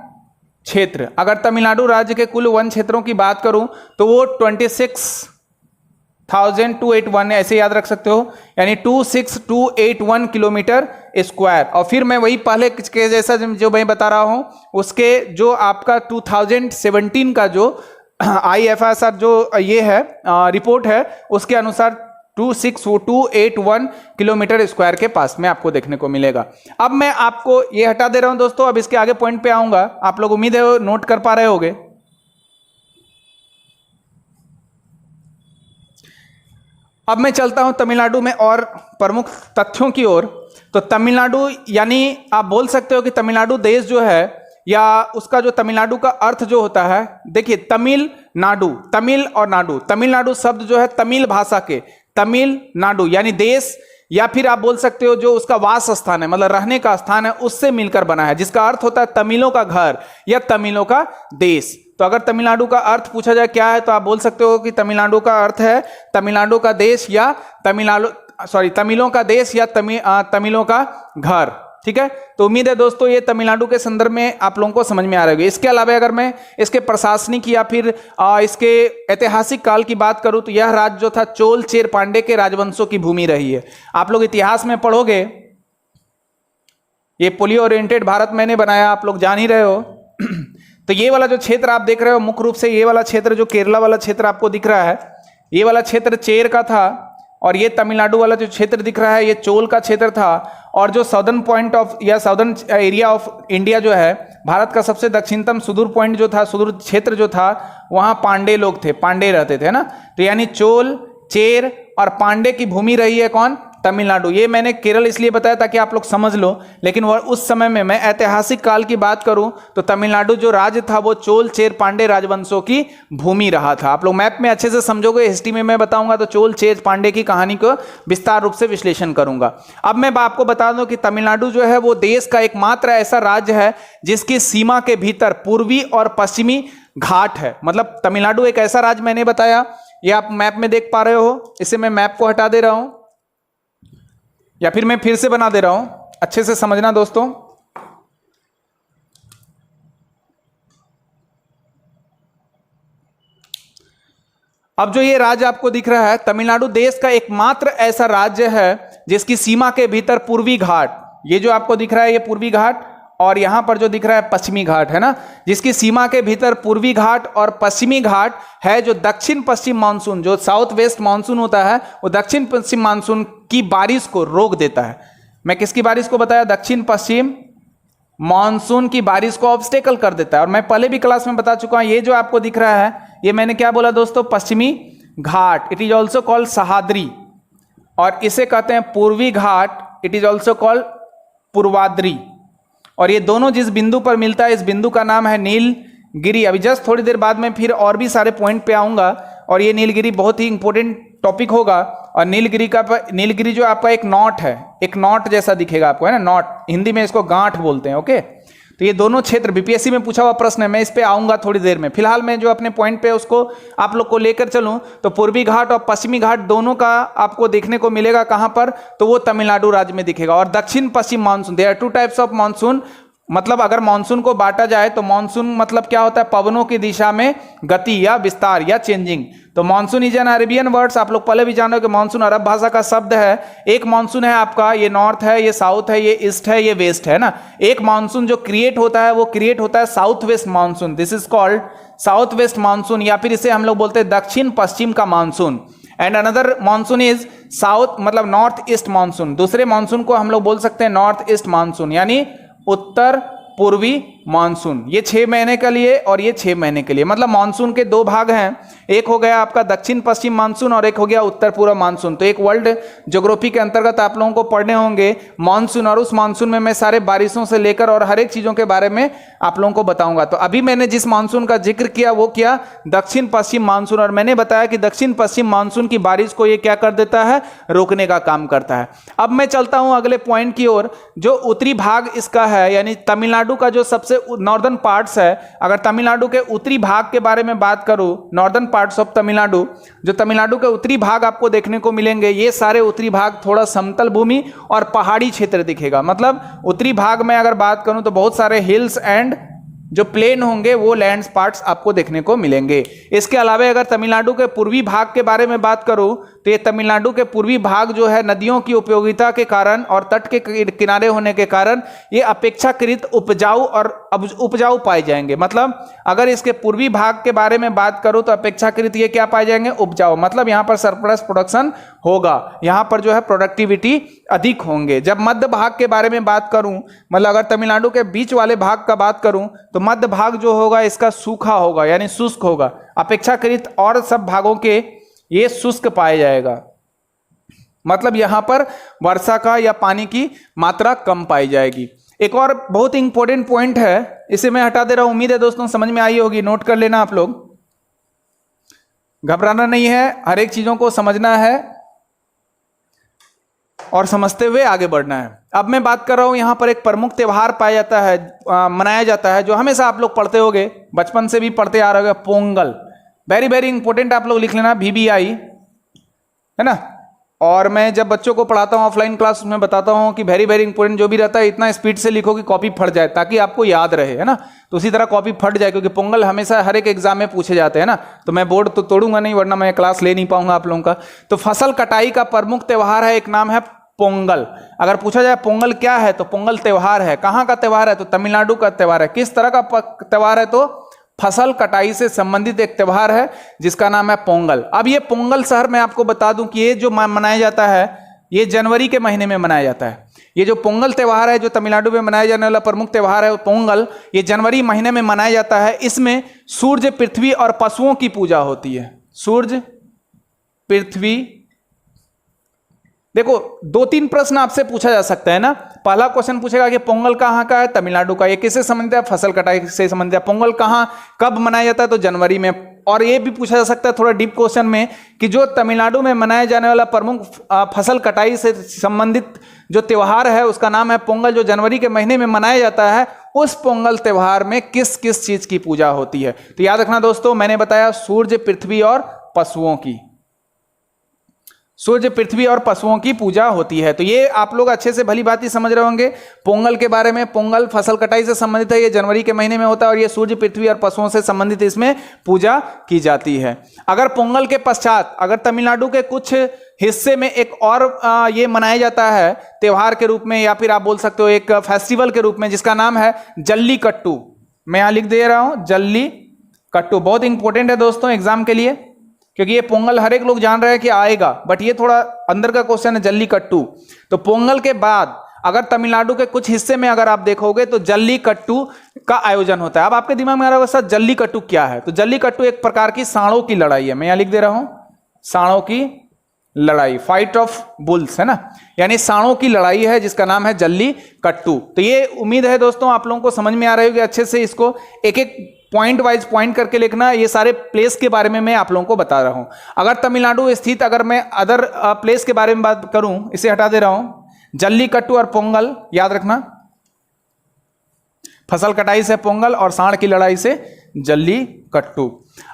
क्षेत्र। अगर तमिलनाडु राज्य के कुल वन क्षेत्रों की बात करूं तो वो 26,281 ऐसे याद रख सकते हो, यानी 26281 किलोमीटर स्क्वायर। और फिर मैं वही पहले के जैसा जो मैं बता रहा हूं, उसके जो आपका 2017 का जो IFSR जो ये है रिपोर्ट है, उसके अनुसार 26281 किलोमीटर स्क्वायर के पास में आपको देखने को मिलेगा। अब मैं आपको ये हटा दे रहा हूं दोस्तों, अब इसके आगे पॉइंट पे आऊंगा। आप लोग उम्मीद है नोट कर पा रहे होंगे। अब मैं चलता हूं तमिलनाडु में और प्रमुख तथ्यों की ओर। तो तमिलनाडु, यानी आप बोल सकते हो कि तमिलनाडु देश जो है, या उसका जो तमिलनाडु का अर्थ जो होता है, देखिए तमिलनाडु, तमिल और नाडु, तमिलनाडु शब्द जो है तमिल भाषा के तमिलनाडु यानी देश, या फिर आप बोल सकते हो जो उसका वास स्थान है, मतलब रहने का स्थान है, उससे मिलकर बना है, जिसका अर्थ होता है तमिलों का घर या तमिलों का देश। तो अगर तमिलनाडु का अर्थ पूछा जाए क्या है, तो आप बोल सकते हो कि तमिलनाडु का अर्थ है तमिलनाडु का देश या तमिलों का देश या तमिलों का घर। ठीक है, तो उम्मीद है दोस्तों ये तमिलनाडु के संदर्भ में आप लोगों को समझ में आ रहा होगा। इसके अलावा अगर मैं इसके प्रशासनिक या फिर इसके ऐतिहासिक काल की बात करूं तो यह राज्य जो था चोल चेर पांडे के राजवंशों की भूमि रही है। आप लोग इतिहास में पढ़ोगे, ये पोलियो ओरिएंटेड भारत मैंने बनाया, आप लोग जान ही रहे हो। तो ये वाला जो क्षेत्र आप देख रहे हो, मुख्य रूप से ये वाला क्षेत्र जो केरला वाला क्षेत्र आपको दिख रहा है, ये वाला क्षेत्र चेर का था, और ये तमिलनाडु वाला जो क्षेत्र दिख रहा है ये चोल का क्षेत्र था। और जो साउदर्न पॉइंट ऑफ या साउदर्न एरिया ऑफ इंडिया जो है, भारत का सबसे दक्षिणतम सुदूर पॉइंट जो था, सुदूर क्षेत्र जो था, वहां पांडे लोग थे, पांडे रहते थे ना। तो यानी चोल, चेर और पांडे की भूमि रही है कौन? तमिलनाडु। ये मैंने केरल इसलिए बताया ताकि आप लोग समझ लो, लेकिन वह उस समय में मैं ऐतिहासिक काल की बात करूं तो तमिलनाडु जो राज्य था वो चोल चेर पांडे राजवंशों की भूमि रहा था। आप लोग मैप में अच्छे से समझोगे, हिस्ट्री में मैं बताऊंगा तो चोल चेर पांडे की कहानी को विस्तार रूप से विश्लेषण करूंगा। अब मैं आपको बता दूं कि तमिलनाडु जो है वो देश का एकमात्र ऐसा राज्य है जिसकी सीमा के भीतर पूर्वी और पश्चिमी घाट है। मतलब तमिलनाडु एक ऐसा राज्य मैंने बताया, ये आप मैप में देख पा रहे हो। इसे मैं मैप को हटा दे रहा हूं या फिर मैं फिर से बना दे रहा हूं, अच्छे से समझना दोस्तों। अब जो ये राज्य आपको दिख रहा है, तमिलनाडु देश का एकमात्र ऐसा राज्य है जिसकी सीमा के भीतर पूर्वी घाट, ये जो आपको दिख रहा है ये पूर्वी घाट, और यहां पर जो दिख रहा है पश्चिमी घाट है ना, जिसकी सीमा के भीतर पूर्वी घाट और पश्चिमी घाट है। जो दक्षिण पश्चिम मानसून, जो साउथ वेस्ट मानसून होता है, वो दक्षिण पश्चिम मानसून की बारिश को रोक देता है। मैं किसकी बारिश को बताया? दक्षिण पश्चिम मानसून की बारिश को ऑब्स्टेकल कर देता है। और मैं पहले भी क्लास में बता चुका हूं, ये जो आपको दिख रहा है ये मैंने क्या बोला दोस्तों? पश्चिमी घाट। It is also called Sahyadri, और इसे कहते हैं पूर्वी घाट। It is also called Purvadri. और ये दोनों जिस बिंदु पर मिलता है, इस बिंदु का नाम है नीलगिरी। अभी जस्ट थोड़ी देर बाद में फिर और भी सारे पॉइंट पे आऊंगा, और ये नीलगिरी बहुत ही इंपॉर्टेंट टॉपिक होगा। और नीलगिरी जो आपका एक नॉट है, एक नॉट जैसा दिखेगा आपको, है ना, नॉट, हिंदी में इसको गांठ बोलते हैं। ओके, तो ये दोनों क्षेत्र बीपीएससी में पूछा हुआ प्रश्न है, मैं इस पे आऊंगा थोड़ी देर में। फिलहाल मैं जो अपने पॉइंट पे उसको आप लोग को लेकर चलूं, तो पूर्वी घाट और पश्चिमी घाट दोनों का आपको देखने को मिलेगा कहां पर? तो वो तमिलनाडु राज्य में दिखेगा। और दक्षिण पश्चिम monsoon, there are two types of monsoon. मतलब अगर मानसून को बांटा जाए तो मानसून मतलब क्या होता है? पवनों की दिशा में गति या विस्तार या चेंजिंग। तो monsoon is an Arabian words. आप लोग पहले भी जानो कि मानसून अरब भाषा का शब्द है। एक मानसून है आपका, ये नॉर्थ है, ये साउथ है, ये ईस्ट है, ये वेस्ट है ना। एक मानसून जो क्रिएट होता है वो क्रिएट होता है south west monsoon. This is called south west monsoon, या फिर इसे हम लोग बोलते हैं दक्षिण पश्चिम का monsoon. And another monsoon is south, मतलब नॉर्थ ईस्ट मानसून। दूसरे मानसून को हम लोग बोल सकते हैं नॉर्थ ईस्ट मानसून, यानी उत्तर पूर्वी मानसून। ये 6 महीने के लिए और ये 6 महीने के लिए, मतलब मानसून के 2 भाग हैं, एक हो गया आपका दक्षिण पश्चिम मानसून और एक हो गया उत्तर पूर्व मानसून। तो एक वर्ल्ड ज्योग्राफी के अंतर्गत आप लोगों को पढ़ने होंगे मानसून, और उस मानसून में मैं सारे बारिशों से लेकर और हर एक चीजों के बारे में आप लोगों को बताऊंगा। तो अभी मैंने जिस मानसून का जिक्र किया वो क्या, दक्षिण पश्चिम मानसून, और मैंने बताया कि दक्षिण पश्चिम मानसून की बारिश को ये क्या कर देता है, रोकने का काम करता है। अब मैं चलता हूं अगले पॉइंट की ओर, जो उत्तरी भाग इसका है, यानी तमिलनाडु का जो सबसे नॉर्दर्न पार्ट्स है। अगर तमिलनाडु के उत्तरी भाग के बारे में बात करूं, नॉर्दर्न पार्ट्स ऑफ तमिलनाडु, जो तमिलनाडु के उत्तरी भाग आपको देखने को मिलेंगे, ये सारे उत्तरी भाग थोड़ा समतल भूमि और पहाड़ी क्षेत्र दिखेगा। मतलब उत्तरी भाग में अगर बात करूं तो बहुत सारे हिल्स एंड जो प्लेन होंगे वो लैंड पार्ट्स आपको देखने को मिलेंगे। इसके अलावा अगर तमिलनाडु के पूर्वी भाग के बारे में बात करूं तो ये तमिलनाडु के पूर्वी भाग जो है नदियों की उपयोगिता के कारण और तट के किनारे होने के कारण ये अपेक्षाकृत उपजाऊ और उपजाऊ पाए जाएंगे। मतलब अगर इसके पूर्वी भाग के बारे में बात करूं तो अपेक्षाकृत ये क्या पाए जाएंगे, उपजाऊ। मतलब यहां पर सरप्लस प्रोडक्शन होगा, यहां पर जो है प्रोडक्टिविटी अधिक होंगे। जब मध्य भाग के बारे में बात करूं, मतलब अगर तमिलनाडु के बीच वाले भाग का बात करूं तो मध्य भाग जो होगा इसका सूखा होगा, यानी शुष्क होगा। अपेक्षाकृत और सब भागों के ये शुष्क पाया जाएगा, मतलब यहां पर वर्षा का या पानी की मात्रा कम पाई जाएगी। एक और बहुत इंपॉर्टेंट पॉइंट है, इसे मैं हटा दे रहा हूं, उम्मीद है दोस्तों समझ में आई होगी, नोट कर लेना आप लोग। घबराना नहीं है, हर एक चीजों को समझना है और समझते हुए आगे बढ़ना है। अब मैं बात कर रहा हूं, यहां पर एक प्रमुख त्योहार पाया जाता है, मनाया जाता है, जो हमेशा आप लोग पढ़ते होगे, बचपन से भी पढ़ते आ रहे होगे, पोंगल। वेरी वेरी इंपॉर्टेंट, आप लोग लिख लेना, VBI, है ना। और मैं जब बच्चों को पढ़ाता हूँ ऑफलाइन क्लास में बताता हूँ कि वेरी वेरी इंपॉर्टेंट जो भी रहता है इतना स्पीड से लिखो कि कॉपी फट जाए, ताकि आपको याद रहे, है ना। तो उसी तरह कॉपी फट जाए, क्योंकि पोंगल हमेशा हर एक एग्जाम में पूछे जाते हैं ना। तो मैं बोर्ड तो तोड़ूंगा नहीं, वरना मैं क्लास ले नहीं पाऊंगा आप लोगों का। तो फसल कटाई का प्रमुख त्योहार है, एक नाम है पोंगल। अगर पूछा जाए पोंगल क्या है तो पोंगल त्योहार है। कहाँ का त्योहार है तो तमिलनाडु का त्योहार है। किस तरह का त्योहार है तो फसल कटाई से संबंधित एक त्योहार है जिसका नाम है पोंगल। अब ये पोंगल शहर मैं आपको बता दूं कि ये जो मनाया जाता है ये जनवरी के महीने में मनाया जाता है। ये जो पोंगल त्योहार है, जो तमिलनाडु में मनाया जाने वाला प्रमुख त्योहार है पोंगल, ये जनवरी महीने में मनाया जाता है। इसमें सूर्य, पृथ्वी और पशुओं की पूजा होती है। सूर्य, पृथ्वी, देखो 2-3 प्रश्न आपसे पूछा जा सकता है ना। पहला क्वेश्चन पूछेगा कि पोंगल कहाँ का है, तमिलनाडु का। ये किससे संबंधित है, फसल कटाई से संबंधित है। पोंगल कहाँ कब मनाया जाता है तो जनवरी में। और ये भी पूछा जा सकता है थोड़ा डीप क्वेश्चन में कि जो तमिलनाडु में मनाया जाने वाला प्रमुख फसल कटाई से संबंधित जो त्योहार है उसका नाम है पोंगल, जो जनवरी के महीने में मनाया जाता है। उस पोंगल त्योहार में किस किस चीज की पूजा होती है तो याद रखना दोस्तों, मैंने बताया सूर्य, पृथ्वी और पशुओं की, सूर्य, पृथ्वी और पशुओं की पूजा होती है। तो ये आप लोग अच्छे से भली भांति समझ रहे होंगे पोंगल के बारे में। पोंगल फसल कटाई से संबंधित है, ये जनवरी के महीने में होता है और ये सूर्य, पृथ्वी और पशुओं से संबंधित इसमें पूजा की जाती है। अगर पोंगल के पश्चात अगर तमिलनाडु के कुछ हिस्से में एक और ये मनाया जाता है त्योहार के रूप में, या फिर आप बोल सकते हो एक फेस्टिवल के रूप में, जिसका नाम है जल्लीकट्टू। मैं यहां लिख दे रहा हूं जल्लीकट्टू। बहुत इंपॉर्टेंट है दोस्तों एग्जाम के लिए, क्योंकि ये पोंगल हर एक लोग जान रहे हैं कि आएगा, बट ये थोड़ा अंदर का क्वेश्चन है जल्लीकट्टू। तो पोंगल के बाद अगर तमिलनाडु के कुछ हिस्से में अगर आप देखोगे तो जल्लीकट्टू का आयोजन होता है। अब आपके दिमाग में आ रहा होगा सर जल्लीकट्टू क्या है, तो जल्लीकट्टू एक प्रकार की सांडों की लड़ाई है। मैं यहां लिख दे रहा हूं सांडों की लड़ाई, फाइट ऑफ बुल्स, है ना, यानी सांडों की लड़ाई है जिसका नाम है जल्लीकट्टू। तो ये उम्मीद है दोस्तों आप लोगों को समझ में आ रही होगी। अच्छे से इसको एक एक पॉइंट वाइज पॉइंट करके लिखना। ये सारे प्लेस के बारे में मैं आप लोगों को बता रहा हूं। अगर तमिलनाडु स्थित अगर मैं अदर प्लेस के बारे में बात करूं, इसे हटा दे रहा हूं, जल्लीकट्टू और पोंगल याद रखना, फसल कटाई से पोंगल और सांड की लड़ाई से जल्लीकट्टू।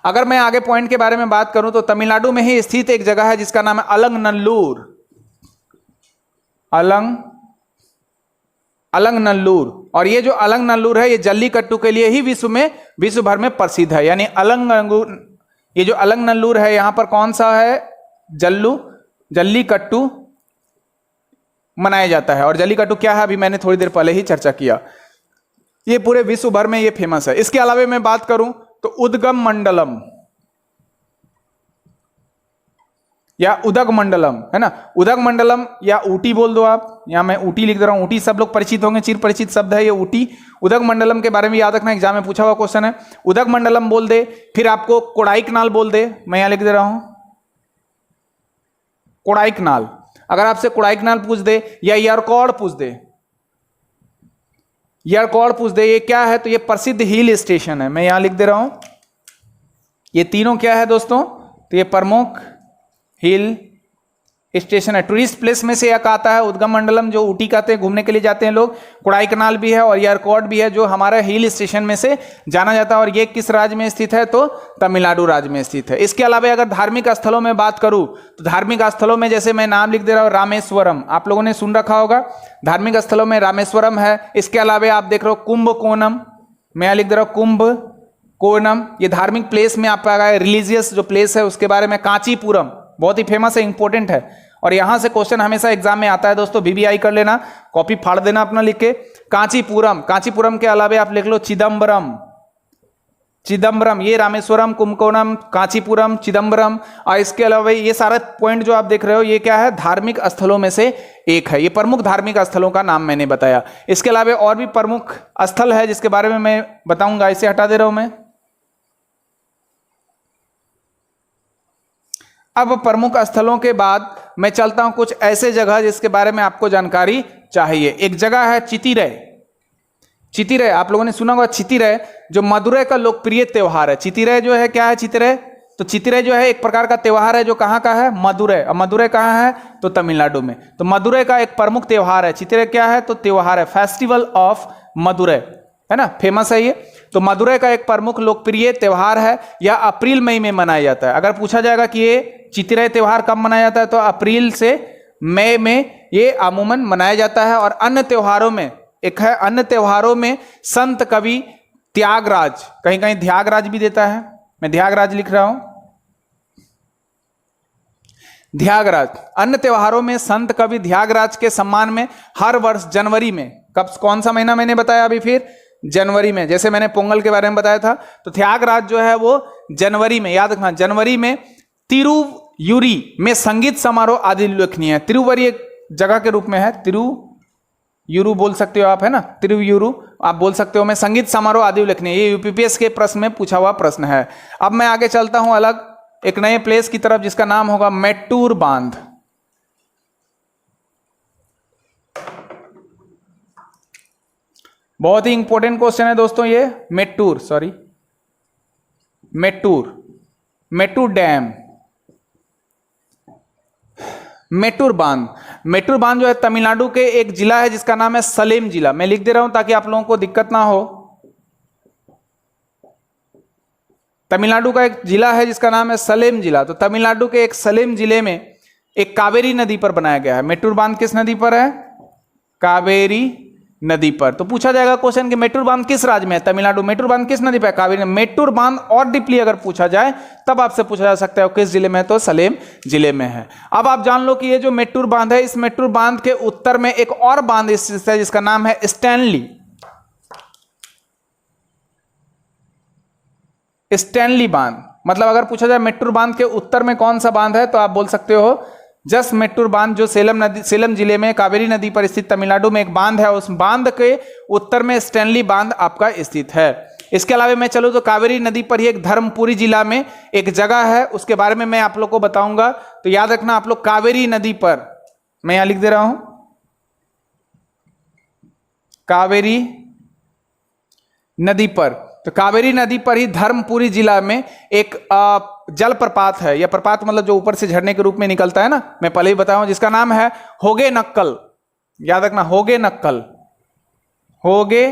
अगर मैं आगे पॉइंट के बारे में बात करूं तो तमिलनाडु में ही स्थित एक जगह है जिसका नाम है अलंगनल्लूर। अलंगनल्लूर, और ये जो अलंगनल्लूर है ये जल्लीकट्टू के लिए ही विश्व भर में प्रसिद्ध है। यानी ये जो अलंगनल्लूर है यहां पर कौन सा है, जल्लीकट्टू मनाया जाता है। और जल्लीकट्टू क्या है अभी मैंने थोड़ी देर पहले ही चर्चा किया। ये पूरे विश्व भर में ये फेमस है। इसके अलावा मैं बात करूं तो उद्गम मंडलम, या उदक मंडलम, है ना, उदक मंडलम या ऊटी बोल दो आप, या मैं ऊटी लिख दे रहा हूं, ऊटी सब लोग परिचित होंगे, चिर परिचित शब्द है ये ऊटी। उदक मंडलम के बारे में याद रखना, एग्जाम में पूछा हुआ क्वेश्चन है। उदक मंडलम बोल दे, फिर आपको कोडाईकनाल बोल दे, मैं यहां लिख दे रहा हूं कोडाईकनाल। अगर आपसे कोडाईकनाल पूछ दे या यरकौड पूछ दे, यरकौड पूछ दे, ये क्या है, तो ये प्रसिद्ध हिल स्टेशन है, मैं यहां लिख दे रहा हूं। ये तीनों क्या है दोस्तों, तो ये प्रमुख हिल स्टेशन है। टूरिस्ट प्लेस में से एक आता है उदगम मंडलम, जो ऊटी कहते हैं, घूमने के लिए जाते हैं लोग। कोडाईकनाल भी है और यरकौड भी है, जो हमारा हिल स्टेशन में से जाना जाता है। और ये किस राज्य में स्थित है, तो तमिलनाडु राज्य में स्थित है। इसके अलावा अगर धार्मिक स्थलों में बात करूं, तो धार्मिक स्थलों में जैसे मैं नाम लिख दे रहा हूं रामेश्वरम, आप लोगों ने सुन रखा होगा, धार्मिक स्थलों में रामेश्वरम है। इसके अलावा आप देख रहे हो कुंभकोणम, मैं यहां लिख दे रहा हूं कुंभकोणम, ये धार्मिक प्लेस में आपका आएगा। रिलीजियस जो प्लेस है उसके बारे में कांचीपुरम, बहुत ही फेमस है, इंपॉर्टेंट है, और यहां से क्वेश्चन हमेशा एग्जाम में आता है दोस्तों, VVI कर लेना, कॉपी फाड़ देना अपना लिख के। कांचीपुरम, कांचीपुरम के अलावा आप लिख लो चिदम्बरम, चिदम्बरम, ये रामेश्वरम, कुंभकोणम, कांचीपुरम, चिदम्बरम। और इसके अलावा ये सारे पॉइंट जो आप देख रहे हो, ये क्या है, धार्मिक स्थलों में से एक है। ये प्रमुख धार्मिक स्थलों का नाम मैंने बताया। इसके अलावा और भी प्रमुख स्थल है जिसके बारे में मैं बताऊंगा, इसे हटा दे रहा हूं मैं। अब प्रमुख स्थलों के बाद मैं चलता हूं कुछ ऐसे जगह जिसके बारे में आपको जानकारी चाहिए। एक जगह है चितिरै, चितिरै आप लोगों ने सुना होगा, चितिरै जो मदुरै का लोकप्रिय त्योहार है। चितिरै जो है क्या है, चितिरै, तो चितिरै जो है एक प्रकार का त्योहार है जो कहाँ का है, मदुरै। और मदुरै कहाँ है, तो तमिलनाडु में। तो मदुरै का एक प्रमुख त्योहार है। चितिरै क्या है, तो त्योहार है, फेस्टिवल ऑफ मदुरै, है ना, फेमस है ये। तो मदुरै का एक प्रमुख लोकप्रिय त्योहार है, यह अप्रैल मई में मनाया जाता है। अगर पूछा जाएगा कि ये चितिरै त्योहार कब मनाया जाता है, तो अप्रैल से मई में ये अमूमन मनाया जाता है। और अन्य त्योहारों में एक है, अन्य त्योहारों में संत कवि त्यागराज, कहीं कहीं ध्यागराज भी देता है, मैं ध्यागराज लिख रहा हूं, ध्यागराज। अन्य त्योहारों में संत कवि ध्यागराज के सम्मान में हर वर्ष जनवरी में, कब, कौन सा महीना मैंने बताया अभी, फिर जनवरी में, जैसे मैंने पोंगल के बारे में बताया था, तो त्यागराज जो है वो जनवरी में, याद रखना, जनवरी में तिरुयूरी में संगीत समारोह आदि उल्लेखनीय है। तिरुवरी एक जगह के रूप में है, तिरुयूरू बोल सकते हो आप, है ना, तिरुयूरू आप बोल सकते हो, में संगीत समारोह आदि उल्लेखनीय। ये यूपीपीएस के प्रश्न में पूछा हुआ प्रश्न है। अब मैं आगे चलता हूं अलग एक नए प्लेस की तरफ जिसका नाम होगा मेट्टूर बांध। बहुत ही इंपॉर्टेंट क्वेश्चन है दोस्तों ये, मेट्टूर, सॉरी मेट्टूर, मेट्टूर डैम, मेट्टूर बांध। मेट्टूर बांध जो है तमिलनाडु के एक जिला है जिसका नाम है सलेम जिला, मैं लिख दे रहा हूं ताकि आप लोगों को दिक्कत ना हो। तमिलनाडु का एक जिला है जिसका नाम है सलेम जिला। तो तमिलनाडु के एक सलेम जिले में एक कावेरी नदी पर बनाया गया है। मेट्टूर बांध किस नदी पर है, कावेरी नदी पर। तो पूछा जाएगा क्वेश्चन कि मेट्टूर बांध किस राज्य में है, तमिलनाडु। मेट्टूर बांध किस नदी पर है, कावेरी। मेट्टूर बांध और डीपली अगर पूछा जाए तब आपसे पूछा जा सकता है किस जिले में है, तो सलेम जिले में है। अब आप जान लो कि ये जो मेट्टूर बांध है, इस मेट्टूर बांध के उत्तर में एक और बांध स्थित है जिसका नाम है स्टैनली, स्टैनली बांध। मतलब अगर पूछा जाए मेट्टूर बांध के उत्तर में कौन सा बांध है, तो आप बोल सकते हो जस्ट मेट्टूर बांध, जो सेलम जिले में कावेरी नदी पर स्थित तमिलनाडु में एक बांध है, उस बांध के उत्तर में स्टैनली बांध आपका स्थित है। इसके अलावा मैं चलूं तो कावेरी नदी पर ही एक धर्मपुरी जिला में एक जगह है, उसके बारे में मैं आप लोग को बताऊंगा। तो याद रखना आप लोग, कावेरी नदी पर, मैं यहां लिख दे रहा हूं कावेरी नदी पर। तो कावेरी नदी पर ही धर्मपुरी जिला में एक जलप्रपात है। यह प्रपात मतलब जो ऊपर से झरने के रूप में निकलता है ना, मैं पहले ही बताया हूं, जिसका नाम है होगे नक्कल। याद रखना, होगे नक्कल, होगे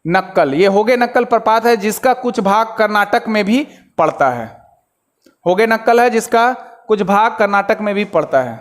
नक्कल। यह होगे नक्कल प्रपात है जिसका कुछ भाग कर्नाटक में भी पड़ता है। होगे नक्कल है जिसका कुछ भाग कर्नाटक में भी पड़ता है।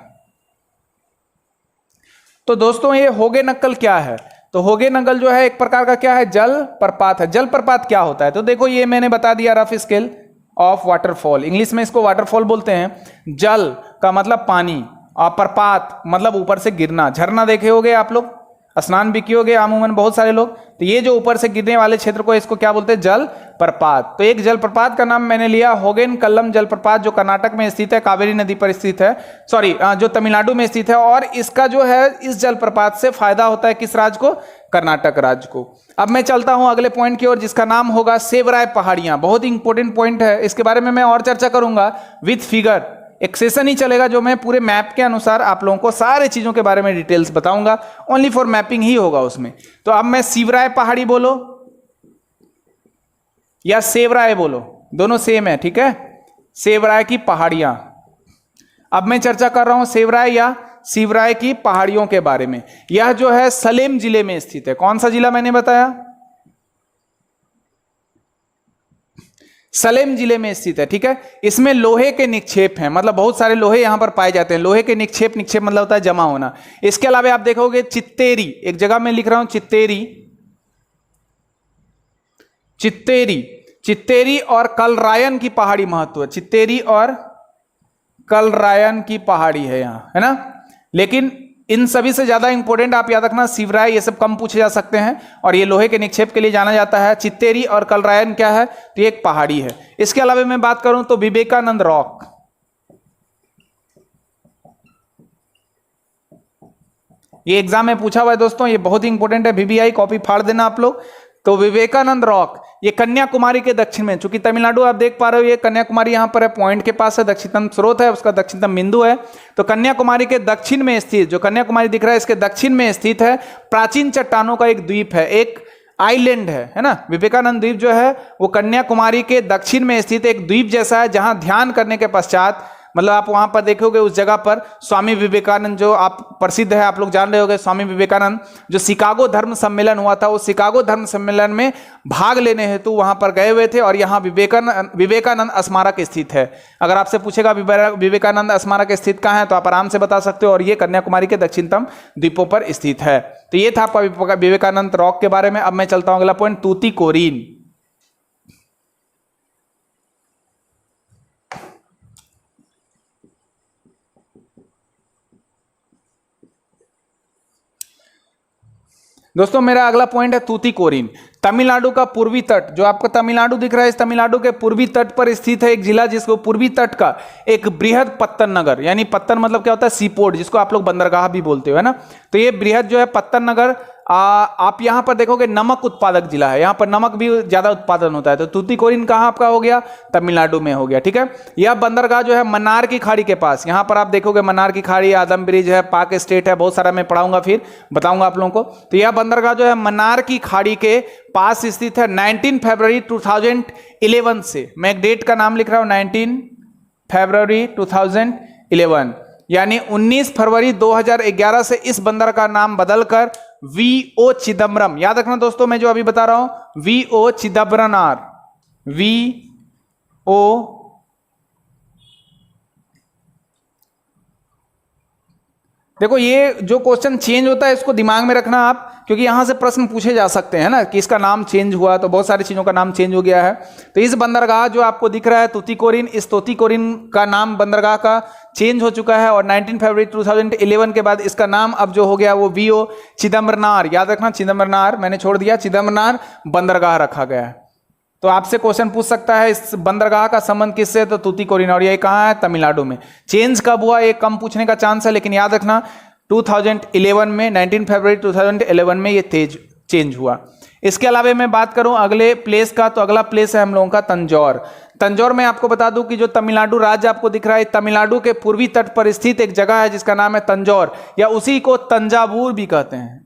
तो दोस्तों ये होगे नक्कल क्या है, तो होगे नक्कल जो है एक प्रकार का क्या है, जल प्रपात है। जल प्रपात क्या होता है, तो देखो ये मैंने बता दिया, rough scale of waterfall, English में इसको वाटरफॉल बोलते हैं। जल का मतलब पानी और प्रपात मतलब ऊपर से गिरना, झरना देखे होगे आप लोग। स्नान भी कियोगे अमूमन बहुत सारे लोग। तो ये जो ऊपर से गिरने वाले क्षेत्र को इसको क्या बोलते हैं, जल प्रपात। तो एक जलप्रपात का नाम मैंने लिया होगेन कल्लम जलप्रपात, जो कर्नाटक में स्थित है, कावेरी नदी पर स्थित है, सॉरी जो तमिलनाडु में स्थित है। और इसका जो है इस जलप्रपात से फायदा होता है किस राज्य को, कर्नाटक राज्य को। अब मैं चलता हूं अगले पॉइंट की ओर, जिसका नाम होगा सेवराय पहाड़ियां। बहुत ही इंपॉर्टेंट पॉइंट है, इसके बारे में मैं और चर्चा करूंगा विथ फिगर। एक सेशन ही चलेगा जो मैं पूरे मैप के अनुसार आप लोगों को सारे चीजों के बारे में डिटेल्स बताऊंगा, ओनली फॉर मैपिंग ही होगा उसमें। तो अब मैं शिवराय पहाड़ी बोलो या सेवराय बोलो, दोनों सेम है, ठीक है। सेवराय की पहाड़ियां, अब मैं चर्चा कर रहा हूं सेवराय या शिवराय की पहाड़ियों के बारे में। यह जो है सलेम जिले में स्थित है। कौन सा जिला मैंने बताया, सलेम जिले में स्थित है, ठीक है। इसमें लोहे के निक्षेप हैं, मतलब बहुत सारे लोहे यहां पर पाए जाते हैं। लोहे के निक्षेप, निक्षेप मतलब होता है जमा होना। इसके अलावा आप देखोगे चित्तेरी, एक जगह में लिख रहा हूं चित्तेरी, चित्तेरी, चित्तेरी और कलरायन की पहाड़ी महत्व है। चित्तेरी और कलरायन की पहाड़ी है यहां, है ना। लेकिन इन सभी से ज्यादा इंपॉर्टेंट आप याद रखना शिवराय, ये सब कम पूछे जा सकते हैं, और ये लोहे के निक्षेप के लिए जाना जाता है। चित्तेरी और कलरायन क्या है, तो ये एक पहाड़ी है। इसके अलावा मैं बात करूं तो विवेकानंद रॉक, ये एग्जाम में पूछा हुआ है दोस्तों, ये बहुत ही इंपॉर्टेंट है, वीवीआई कॉपी फाड़ देना आप लोग। तो विवेकानंद रॉक ये कन्याकुमारी के दक्षिण में, चूंकि तमिलनाडु आप देख पा रहे हो, ये कन्याकुमारी यहां पर है, पॉइंट के पास है, दक्षिणतम स्रोत है, उसका दक्षिणतम बिंदु है। तो कन्याकुमारी के दक्षिण में स्थित, जो कन्याकुमारी दिख रहा है इसके दक्षिण में स्थित है, प्राचीन चट्टानों का एक द्वीप है, एक आइलैंड है ना। विवेकानंद द्वीप जो है वो कन्याकुमारी के दक्षिण में स्थित एक द्वीप जैसा है, जहां ध्यान करने के पश्चात, मतलब आप वहां पर देखोगे उस जगह पर स्वामी विवेकानंद, जो आप प्रसिद्ध है, आप लोग जान रहे होंगे, स्वामी विवेकानंद जो शिकागो धर्म सम्मेलन हुआ था, उस शिकागो धर्म सम्मेलन में भाग लेने हेतु वहां पर गए हुए थे, और यहाँ विवेकानंद स्मारक स्थित है। अगर आपसे पूछेगा विवेकानंद स्मारक स्थित कहाँ है, तो आप आराम से बता सकते हो, और ये कन्याकुमारी के दक्षिणतम द्वीपों पर स्थित है। तो ये था आपका विवेकानंद रॉक के बारे में। अब मैं चलता हूं अगला पॉइंट, तूतीकोरिन। दोस्तों मेरा अगला पॉइंट है तूतीकोरिन। तमिलनाडु का पूर्वी तट, जो आपको तमिलनाडु दिख रहा है, इस तमिलनाडु के पूर्वी तट पर स्थित है एक जिला, जिसको पूर्वी तट का एक बृहद पत्तन नगर, यानी पत्तन मतलब क्या होता है, सीपोर्ट, जिसको आप लोग बंदरगाह भी बोलते हो, है ना। तो ये बृहद जो है पत्तन नगर, आप यहां पर देखोगे नमक उत्पादक जिला है, यहां पर नमक भी ज्यादा उत्पादन होता है। तो तूतीकोरिन कहां आपका हो गया, तमिलनाडु में हो गया, ठीक है। यह बंदरगाह जो है मन्नार की खाड़ी के पास, यहां पर आप देखोगे मन्नार की खाड़ी, आदम ब्रिज है, पाक स्टेट है, बहुत सारा मैं पढ़ाऊंगा, फिर बताऊंगा आप लोगों को। तो यह बंदरगाह जो है मन्नार की खाड़ी के पास स्थित है। 19 फरवरी 2011 से, मैं एक डेट का नाम लिख रहा हूं, 19 फरवरी 2011, यानी 19 फरवरी 2011 से इस बंदर का नाम बदलकर वीओ चिदम्बरम, याद रखना दोस्तों मैं जो अभी बता रहा हूं, वीओ चिदम्बरनार, वीओ देखो ये जो क्वेश्चन चेंज होता है इसको दिमाग में रखना आप, क्योंकि यहां से प्रश्न पूछे जा सकते हैं ना कि इसका नाम चेंज हुआ, तो बहुत सारी चीजों का नाम चेंज हो गया है। तो इस बंदरगाह जो आपको दिख रहा है तूतीकोरिन, इस तूतीकोरिन का नाम बंदरगाह का चेंज हो चुका है, और 19 फरवरी 2011 के बाद इसका नाम अब जो हो गया वो वीओ चिदम्बरनार, याद रखना चिदम्बरनार मैंने छोड़ दिया, चिदम्बरनार बंदरगाह रखा गया है। तो आपसे क्वेश्चन पूछ सकता है इस बंदरगाह का संबंध किससे है, तो तूतीकोरिन, और ये कहाँ है, तमिलनाडु में। चेंज कब हुआ ये कम पूछने का चांस है, लेकिन याद रखना 2011 में, 19 फरवरी 2011 में ये चेंज हुआ। इसके अलावा मैं बात करूं अगले प्लेस का, तो अगला प्लेस है हम लोगों का तंजौर। तंजौर में आपको बता दूं कि जो तमिलनाडु राज्य आपको दिख रहा है, तमिलनाडु के पूर्वी तट पर स्थित एक जगह है जिसका नाम है तंजौर, या उसी को तंजावुर भी कहते हैं,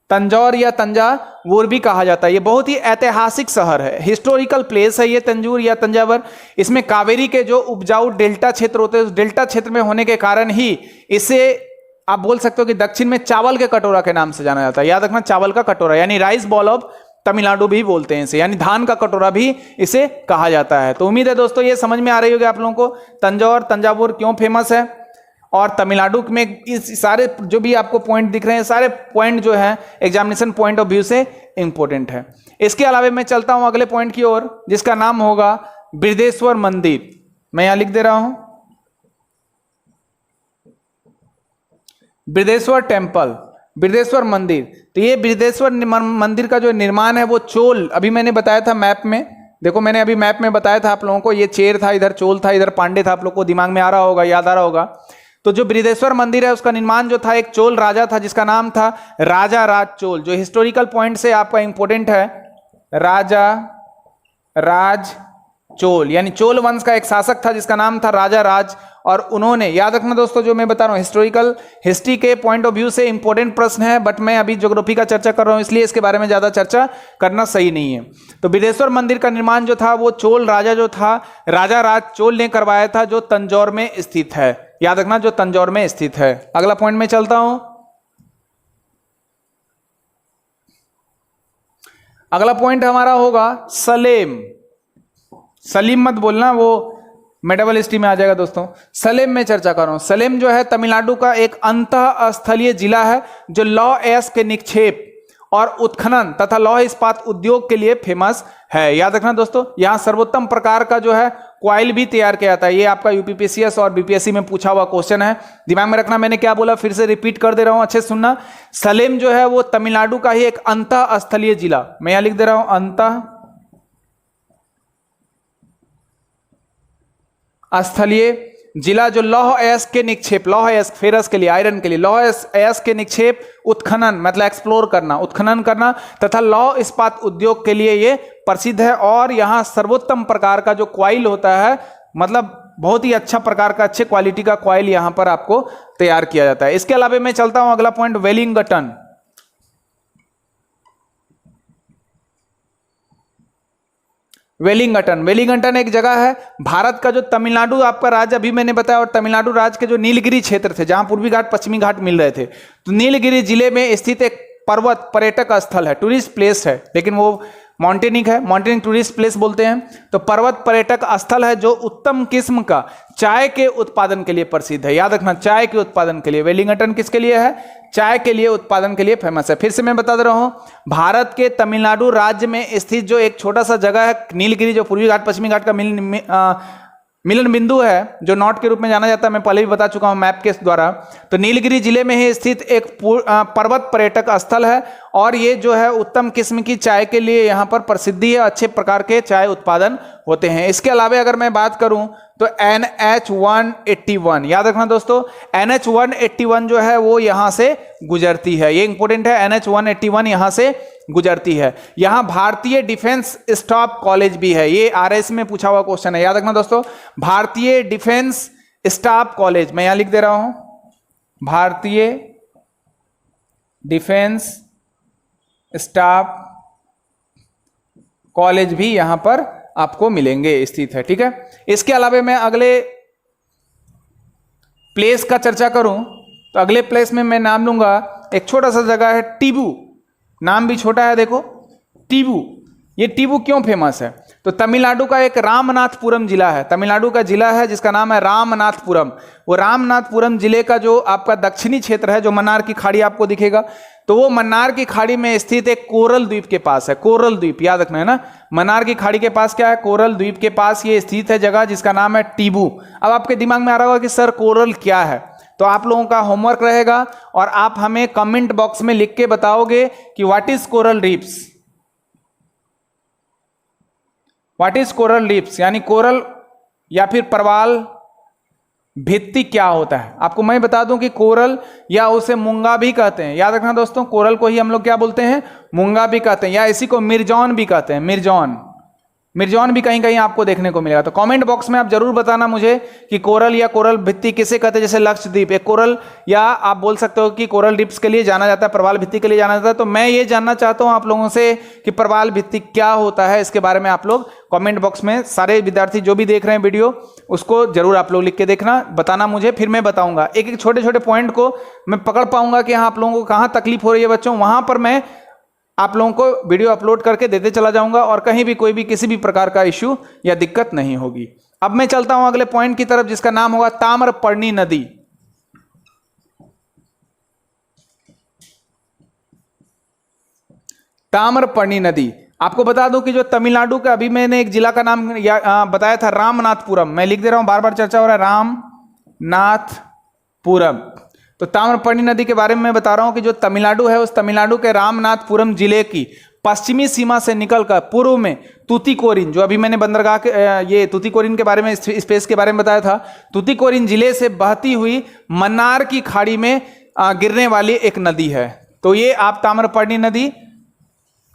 तंजौर या तंजावुर भी कहा जाता है। ये बहुत ही ऐतिहासिक शहर है, हिस्टोरिकल प्लेस है ये तंजौर या तंजावर। इसमें कावेरी के जो उपजाऊ डेल्टा क्षेत्र होते हैं, उस डेल्टा क्षेत्र में होने के कारण ही इसे आप बोल सकते हो कि दक्षिण में चावल के कटोरा के नाम से जाना जाता है। याद रखना चावल का कटोरा, यानी राइस बॉल ऑफ तमिलनाडु भी बोलते हैं इसे, यानी धान का कटोरा भी इसे कहा जाता है। तो उम्मीद है दोस्तों ये समझ में आ रही होगी आप लोगों को तंजौर तंजावुर क्यों फेमस है, और तमिलनाडु में इस सारे जो भी आपको पॉइंट दिख रहे हैं, सारे पॉइंट जो है एग्जामिनेशन पॉइंट ऑफ व्यू से इंपॉर्टेंट है। इसके अलावा मैं चलता हूं अगले पॉइंट की ओर, जिसका नाम होगा बृहदेश्वर मंदिर। मैं यहां लिख दे रहा हूं बृहदेश्वर टेम्पल। बृहदेश्वर मंदिर। तो ये बृहदेश्वर मंदिर का जो निर्माण है वो चोल, अभी मैंने बताया था मैप में, देखो मैंने अभी मैप में बताया था आप लोगों को, ये चेर था, इधर चोल था, इधर पांडे था, आप लोग को दिमाग में आ रहा होगा, याद आ रहा होगा। तो जो बृहदेश्वर मंदिर है उसका निर्माण जो था एक चोल राजा था जिसका नाम था राजा राज चोल। जो हिस्टोरिकल पॉइंट से आपका इंपॉर्टेंट है, राजा राज चोल, यानी चोल वंश का एक शासक था जिसका नाम था राजा राज। और उन्होंने, याद रखना दोस्तों, जो मैं बता रहा हूं हिस्टोरिकल हिस्ट्री के पॉइंट ऑफ व्यू से इंपॉर्टेंट प्रश्न है, बट मैं अभी ज्योग्राफी का चर्चा कर रहा हूं इसलिए इसके बारे में ज्यादा चर्चा करना सही नहीं है। तो बृहदेश्वर मंदिर का निर्माण जो था वो चोल राजा जो था राजा राज चोल ने करवाया था, जो तंजौर में स्थित है। याद रखना, जो तंजौर में स्थित है। अगला पॉइंट में चलता हूं। अगला पॉइंट हमारा होगा सलेम। सलीम मत बोलना, वो मैं डबल हिस्ट्री में आ जाएगा दोस्तों। सलेम में चर्चा कर रहा हूं। सलेम जो है तमिलनाडु का एक अंतःस्थलीय जिला है जो लौह अयस्क के निक्षेप और उत्खनन तथा लौह इस्पात उद्योग के लिए फेमस है। याद रखना दोस्तों, यहां सर्वोत्तम प्रकार का जो है क्वाइल भी तैयार किया जाता है। ये आपका यूपीपीसीएस और बीपीएससी में पूछा हुआ क्वेश्चन है, दिमाग में रखना। मैंने क्या बोला फिर से रिपीट कर दे रहा हूं, अच्छे सुनना। सलेम जो है वो तमिलनाडु का ही एक अंतःस्थलीय जिला, मैं यहां लिख दे रहा हूं अंतः स्थलीय जिला, जो लौह अयस्क के निक्षेप, लौह अयस्क फेरस के लिए, आयरन के लिए, लौह अयस्क के निक्षेप, उत्खनन मतलब एक्सप्लोर करना, उत्खनन करना तथा लौह इस्पात उद्योग के लिए ये प्रसिद्ध है। और यहाँ सर्वोत्तम प्रकार का जो क्वाइल होता है, मतलब बहुत ही अच्छा प्रकार का, अच्छे क्वालिटी का क्वाइल यहाँ पर आपको तैयार किया जाता है। इसके अलावा मैं चलता हूं अगला पॉइंट, वेलिंगटन। वेलिंगटन, वेलिंगटन एक जगह है भारत का, जो तमिलनाडु आपका राज्य अभी मैंने बताया, और तमिलनाडु राज्य के जो नीलगिरी क्षेत्र थे जहां पूर्वी घाट पश्चिमी घाट मिल रहे थे, तो नीलगिरी जिले में स्थित एक पर्वत पर्यटक स्थल है, टूरिस्ट प्लेस है, लेकिन वो माउंटेनिक है, माउंटेनिक टूरिस्ट प्लेस बोलते हैं। तो पर्वत पर्यटक स्थल है जो उत्तम किस्म का चाय के उत्पादन के लिए प्रसिद्ध है। याद रखना, चाय के उत्पादन के लिए वेलिंगटन किसके लिए है? चाय के लिए, उत्पादन के लिए फेमस है। फिर से मैं बता दे रहा हूं, भारत के तमिलनाडु राज्य में स्थित जो एक छोटा सा जगह है नीलगिरी, जो पूर्वी घाट पश्चिमी घाट का मिलन बिंदु है, जो नॉर्थ के रूप में जाना जाता है, मैं पहले भी बता चुका हूं मैप के द्वारा। तो नीलगिरी जिले में ही स्थित एक पर्वत पर्यटक स्थल है, और ये जो है उत्तम किस्म की चाय के लिए यहाँ पर प्रसिद्धि है, अच्छे प्रकार के चाय उत्पादन होते हैं। इसके अलावा अगर मैं बात करूं तो NH-181, याद रखना दोस्तों, NH-181 जो है वो यहां से गुजरती है, ये इंपॉर्टेंट है, NH-181 यहां से गुजरती है। यहां भारतीय डिफेंस स्टाफ कॉलेज भी है, ये RS में पूछा हुआ क्वेश्चन है। याद रखना दोस्तों, भारतीय डिफेंस स्टाफ कॉलेज, मैं यहां लिख दे रहा हूं, भारतीय डिफेंस स्टाफ कॉलेज भी यहां पर आपको मिलेंगे, स्थित है, ठीक है। इसके अलावा मैं अगले प्लेस का चर्चा करूं तो अगले प्लेस में मैं नाम लूंगा, एक छोटा सा जगह है टीबू, नाम भी छोटा है, देखो टीबू। ये टीबू क्यों फेमस है? तो तमिलनाडु का एक रामनाथपुरम जिला है, तमिलनाडु का जिला है जिसका नाम है रामनाथपुरम। वो रामनाथपुरम जिले का जो आपका दक्षिणी क्षेत्र है, जो मन्नार की खाड़ी आपको दिखेगा, तो वो मन्नार की खाड़ी में स्थित एक कोरल द्वीप के पास है, कोरल द्वीप, याद रखना है ना, मन्नार की खाड़ी के पास क्या है? कोरल द्वीप के पास ये स्थित है जगह जिसका नाम है टीबू। अब आपके दिमाग में आ रहा होगा कि सर कोरल क्या है, तो आप लोगों का होमवर्क रहेगा और आप हमें कमेंट बॉक्स में लिख के बताओगे कि what is coral reefs, what is coral reefs, यानी कोरल या फिर प्रवाल भित्ति क्या होता है। आपको मैं बता दूं कि कोरल या उसे मूंगा भी कहते हैं। याद रखना दोस्तों, कोरल को ही हम लोग क्या बोलते हैं? मूंगा भी कहते हैं, या इसी को मिर्जौन भी कहते हैं, मिर्जौन, मिर्जौन भी कहीं कहीं आपको देखने को मिलेगा। तो कमेंट बॉक्स में आप जरूर बताना मुझे कि कोरल या कोरल भित्ति किसे कहते हैं। जैसे लक्षद्वीप एक कोरल, या आप बोल सकते हो कि कोरल रीफ्स के लिए जाना जाता है, प्रवाल भित्ति के लिए जाना जाता है। तो मैं ये जानना चाहता हूं आप लोगों से कि प्रवाल भित्ति क्या होता है, इसके बारे में आप लोग कमेंट बॉक्स में, सारे विद्यार्थी जो भी देख रहे हैं वीडियो, उसको जरूर आप लोग लिख के देखना, बताना मुझे, फिर मैं बताऊंगा। एक एक छोटे छोटे पॉइंट को मैं पकड़ पाऊंगा कि हाँ आप लोगों को कहाँ तकलीफ हो रही है बच्चों, वहां पर मैं आप लोगों को वीडियो अपलोड करके देते चला जाऊंगा, और कहीं भी कोई भी किसी भी प्रकार का इश्यू या दिक्कत नहीं होगी। अब मैं चलता हूं अगले पॉइंट की तरफ, जिसका नाम होगा ताम्रपर्णी नदी। ताम्रपर्णी नदी, आपको बता दूं कि जो तमिलनाडु का, अभी मैंने एक जिला का नाम बताया था रामनाथपुरम, मैं लिख दे रहा हूं, बार बार चर्चा हो रहा है, रामनाथपुरम। तो ताम्रपर्णी नदी के बारे में मैं बता रहा हूं कि जो तमिलनाडु है, उस तमिलनाडु के रामनाथपुरम जिले की पश्चिमी सीमा से निकलकर पूर्व में तूतीकोरिन, जो अभी मैंने बंदरगाह के ये तूतीकोरिन के बारे में, स्पेस के बारे में बताया था, तूतीकोरिन जिले से बहती हुई मन्नार की खाड़ी में गिरने वाली एक नदी है। तो ये आप ताम्रपर्णी नदी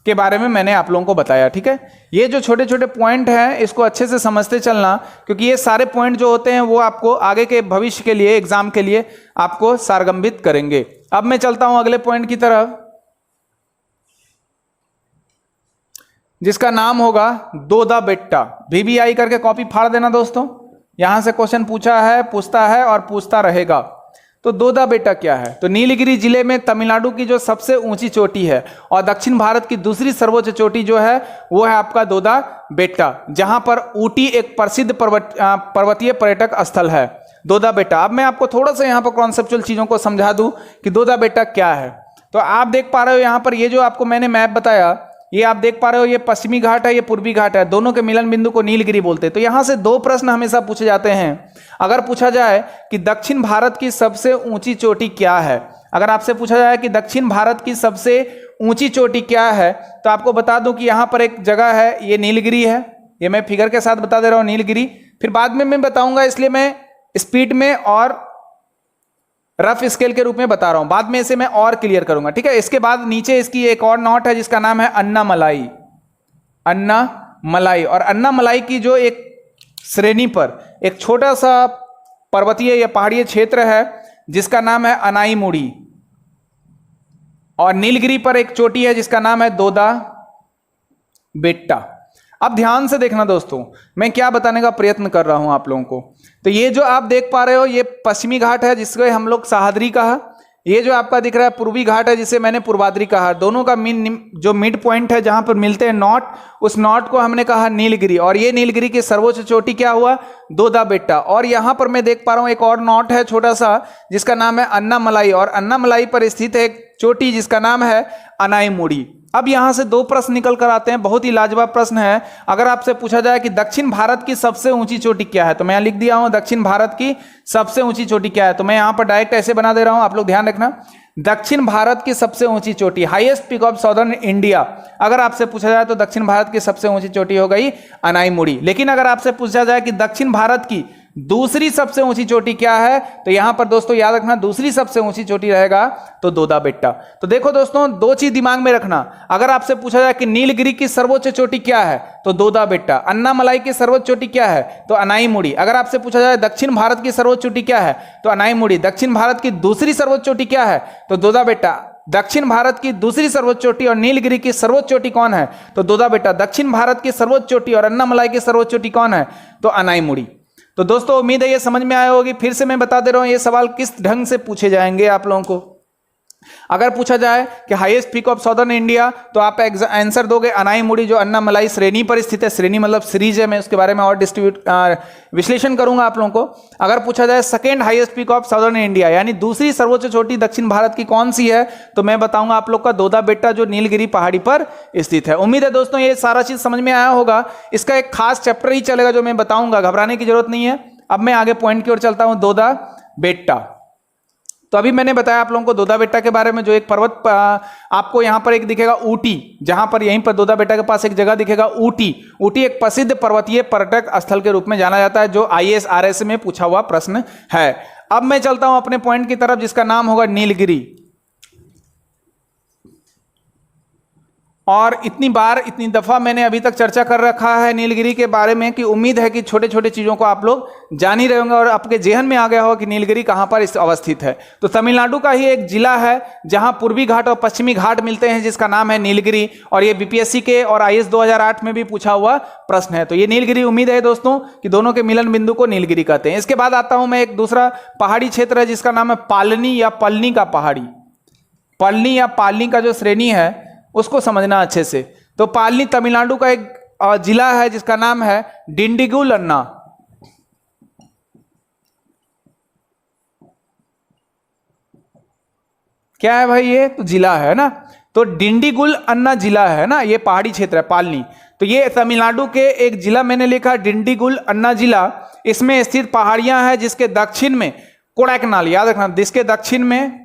के बारे में मैंने आप लोगों को बताया। ठीक है, ये जो छोटे छोटे पॉइंट हैं इसको अच्छे से समझते चलना, क्योंकि ये सारे पॉइंट जो होते हैं वो आपको आगे के भविष्य के लिए, एग्जाम के लिए आपको सारगंभित करेंगे। अब मैं चलता हूं अगले पॉइंट की तरफ, जिसका नाम होगा दोदा बेट्टा। VBI करके कॉपी फाड़ देना दोस्तों, यहां से क्वेश्चन पूछता है और पूछता रहेगा। तो दोदा बेट्टा क्या है? तो नीलगिरी जिले में तमिलनाडु की जो सबसे ऊंची चोटी है और दक्षिण भारत की दूसरी सर्वोच्च चोटी जो है वो है आपका दोदा बेट्टा, जहां पर ऊटी एक प्रसिद्ध पर्वतीय पर्यटक स्थल है, दोदा बेट्टा। अब मैं आपको थोड़ा सा यहाँ पर कॉन्सेप्चुअल चीजों को समझा दूं कि दोदा बेट्टा क्या है। तो आप देख पा रहे हो यहाँ पर ये जो आपको मैंने मैप बताया, ये आप देख पा रहे हो, ये पश्चिमी घाट है, ये पूर्वी घाट है, दोनों के मिलन बिंदु को नीलगिरी बोलते हैं। तो यहां से दो प्रश्न हमेशा पूछे जाते हैं। अगर पूछा जाए कि दक्षिण भारत की सबसे ऊंची चोटी क्या है, अगर आपसे पूछा जाए कि दक्षिण भारत की सबसे ऊंची चोटी क्या है, तो आपको बता दूं कि यहां पर एक जगह है, ये नीलगिरी है। ये मैं फिगर के साथ बता दे रहा हूं, नीलगिरी। फिर बाद में मैं बताऊंगा, इसलिए मैं स्पीड में और रफ स्केल के रूप में बता रहा हूं, बाद में इसे मैं और क्लियर करूंगा। ठीक है, इसके बाद नीचे इसकी एक और नॉट है जिसका नाम है अन्नामलाई। अन्नामलाई, और अन्नामलाई की जो एक श्रेणी पर एक छोटा सा पर्वतीय या पहाड़ीय क्षेत्र है जिसका नाम है अनाईमुड़ी, और नीलगिरी पर एक चोटी है जिसका नाम है दोदा बेट्टा। अब ध्यान से देखना दोस्तों, मैं क्या बताने का प्रयत्न कर रहा हूं आप लोगों को। तो ये जो आप देख पा रहे हो, ये पश्चिमी घाट है जिसको हम लोग सहाद्री कहा। ये जो आपका दिख रहा है पूर्वी घाट है जिसे मैंने पूर्वाद्री कहा। दोनों का जो मिड पॉइंट है जहां पर मिलते हैं नॉट, उस नॉट को हमने कहा नीलगिरी। और ये नीलगिरी की सर्वोच्च चोटी क्या हुआ? दोदा बेट्टा। और यहां पर मैं देख पा रहा हूं एक और नॉट है छोटा सा जिसका नाम है अन्नामलाई, और अन्नामलाई पर स्थित है एक चोटी जिसका नाम है अनाईमुड़ी। अब यहां से दो प्रश्न निकल कर आते हैं, बहुत ही लाजवाब प्रश्न है। अगर आपसे पूछा जाए कि दक्षिण भारत की सबसे ऊंची चोटी क्या है, तो मैं यहां लिख दिया हूं दक्षिण भारत की सबसे ऊंची चोटी क्या है। तो मैं यहां पर डायरेक्ट ऐसे बना दे रहा हूं, आप लोग ध्यान रखना। दक्षिण भारत की सबसे ऊंची चोटी, highest peak of southern India, अगर आपसे पूछा जाए तो दक्षिण भारत की सबसे ऊंची चोटी हो गई अनाईमुड़ी। लेकिन अगर आपसे पूछा जाए कि दक्षिण भारत की दूसरी सबसे ऊंची चोटी क्या है, तो यहां पर दोस्तों याद रखना दूसरी सबसे ऊंची चोटी रहेगा तो दोदा बेट्टा। तो देखो दोस्तों, दो चीज दिमाग में रखना। अगर आपसे पूछा जाए कि नीलगिरी की सर्वोच्च चोटी क्या है, तो दोदा बेट्टा। अन्नामलाई की सर्वोच्च चोटी क्या है, तो अनाईमुड़ी। अगर आपसे पूछा जाए दक्षिण भारत की सर्वोच्च चोटी क्या है, तो अनाईमुड़ी। दक्षिण भारत की दूसरी सर्वोच्च चोटी क्या है, तो दोदा बेट्टा। दक्षिण भारत की दूसरी सर्वोच्च चोटी और नीलगिरी की सर्वोच्च चोटी कौन है, तो दोदा बेट्टा। दक्षिण भारत की सर्वोच्च चोटी और अन्नामलाई की सर्वोच्च चोटी कौन है, तो अनाईमुड़ी। तो दोस्तों उम्मीद है ये समझ में आया होगी। फिर से मैं बता दे रहा हूं ये सवाल किस ढंग से पूछे जाएंगे आप लोगों को। अगर पूछा जाए कि highest peak of southern India, तो आप आंसर दोगे अनाईमुड़ी, जो अन्नामलाई श्रेणी पर स्थित है। श्रेणी मतलब सीरीज है, मैं उसके बारे में और विश्लेषण करूंगा आप लोगों को। अगर पूछा जाए second highest peak of southern India, यानी दूसरी सर्वोच्च चोटी दक्षिण भारत की कौन सी है, तो मैं बताऊंगा आप लोग का दोदा बेट्टा, जो नीलगिरी पहाड़ी पर स्थित है। उम्मीद है दोस्तों ये सारा चीज समझ में आया होगा। इसका एक खास चैप्टर ही चलेगा जो मैं बताऊंगा, घबराने की जरूरत नहीं है। अब मैं आगे पॉइंट की ओर चलता हूं, दोदा बेट्टा। तो अभी मैंने बताया आप लोगों को दोदा बेट्टा के बारे में, जो एक पर्वत आपको यहां पर एक दिखेगा ऊटी, जहां पर यहीं पर दोदा बेट्टा के पास एक जगह दिखेगा ऊटी। ऊटी एक प्रसिद्ध पर्वतीय पर्यटक स्थल के रूप में जाना जाता है, जो IAS RS में पूछा हुआ प्रश्न है। अब मैं चलता हूं अपने पॉइंट की तरफ जिसका नाम होगा नीलगिरी। और इतनी बार इतनी दफा मैंने अभी तक चर्चा कर रखा है नीलगिरी के बारे में कि उम्मीद है कि छोटे छोटे चीजों को आप लोग जान ही रहे होंगे और आपके जेहन में आ गया होगा कि नीलगिरी कहां पर अवस्थित है। तो तमिलनाडु का ही एक जिला है जहां पूर्वी घाट और पश्चिमी घाट मिलते हैं, जिसका नाम है नीलगिरी। और ये BPSC के और IAS 2008 में भी पूछा हुआ प्रश्न है। तो ये नीलगिरी, उम्मीद है दोस्तों कि दोनों के मिलन बिंदु को नीलगिरी कहते हैं। इसके बाद आता हूं मैं एक दूसरा पहाड़ी क्षेत्र है जिसका नाम है पालनी या पलनी का पहाड़ी। पलनी या पालनी का जो श्रेणी है उसको समझना अच्छे से। तो पालनी तमिलनाडु का एक जिला है जिसका नाम है डिंडिगुल अन्ना। क्या है भाई, ये तो जिला है ना, तो डिंडिगुल अन्ना जिला है ना, ये पहाड़ी क्षेत्र है पालनी। तो ये तमिलनाडु के एक जिला मैंने लिखा डिंडिगुल अन्ना जिला। इसमें स्थित पहाड़ियां हैं जिसके दक्षिण में कोडाइकनाल, याद रखना, जिसके दक्षिण में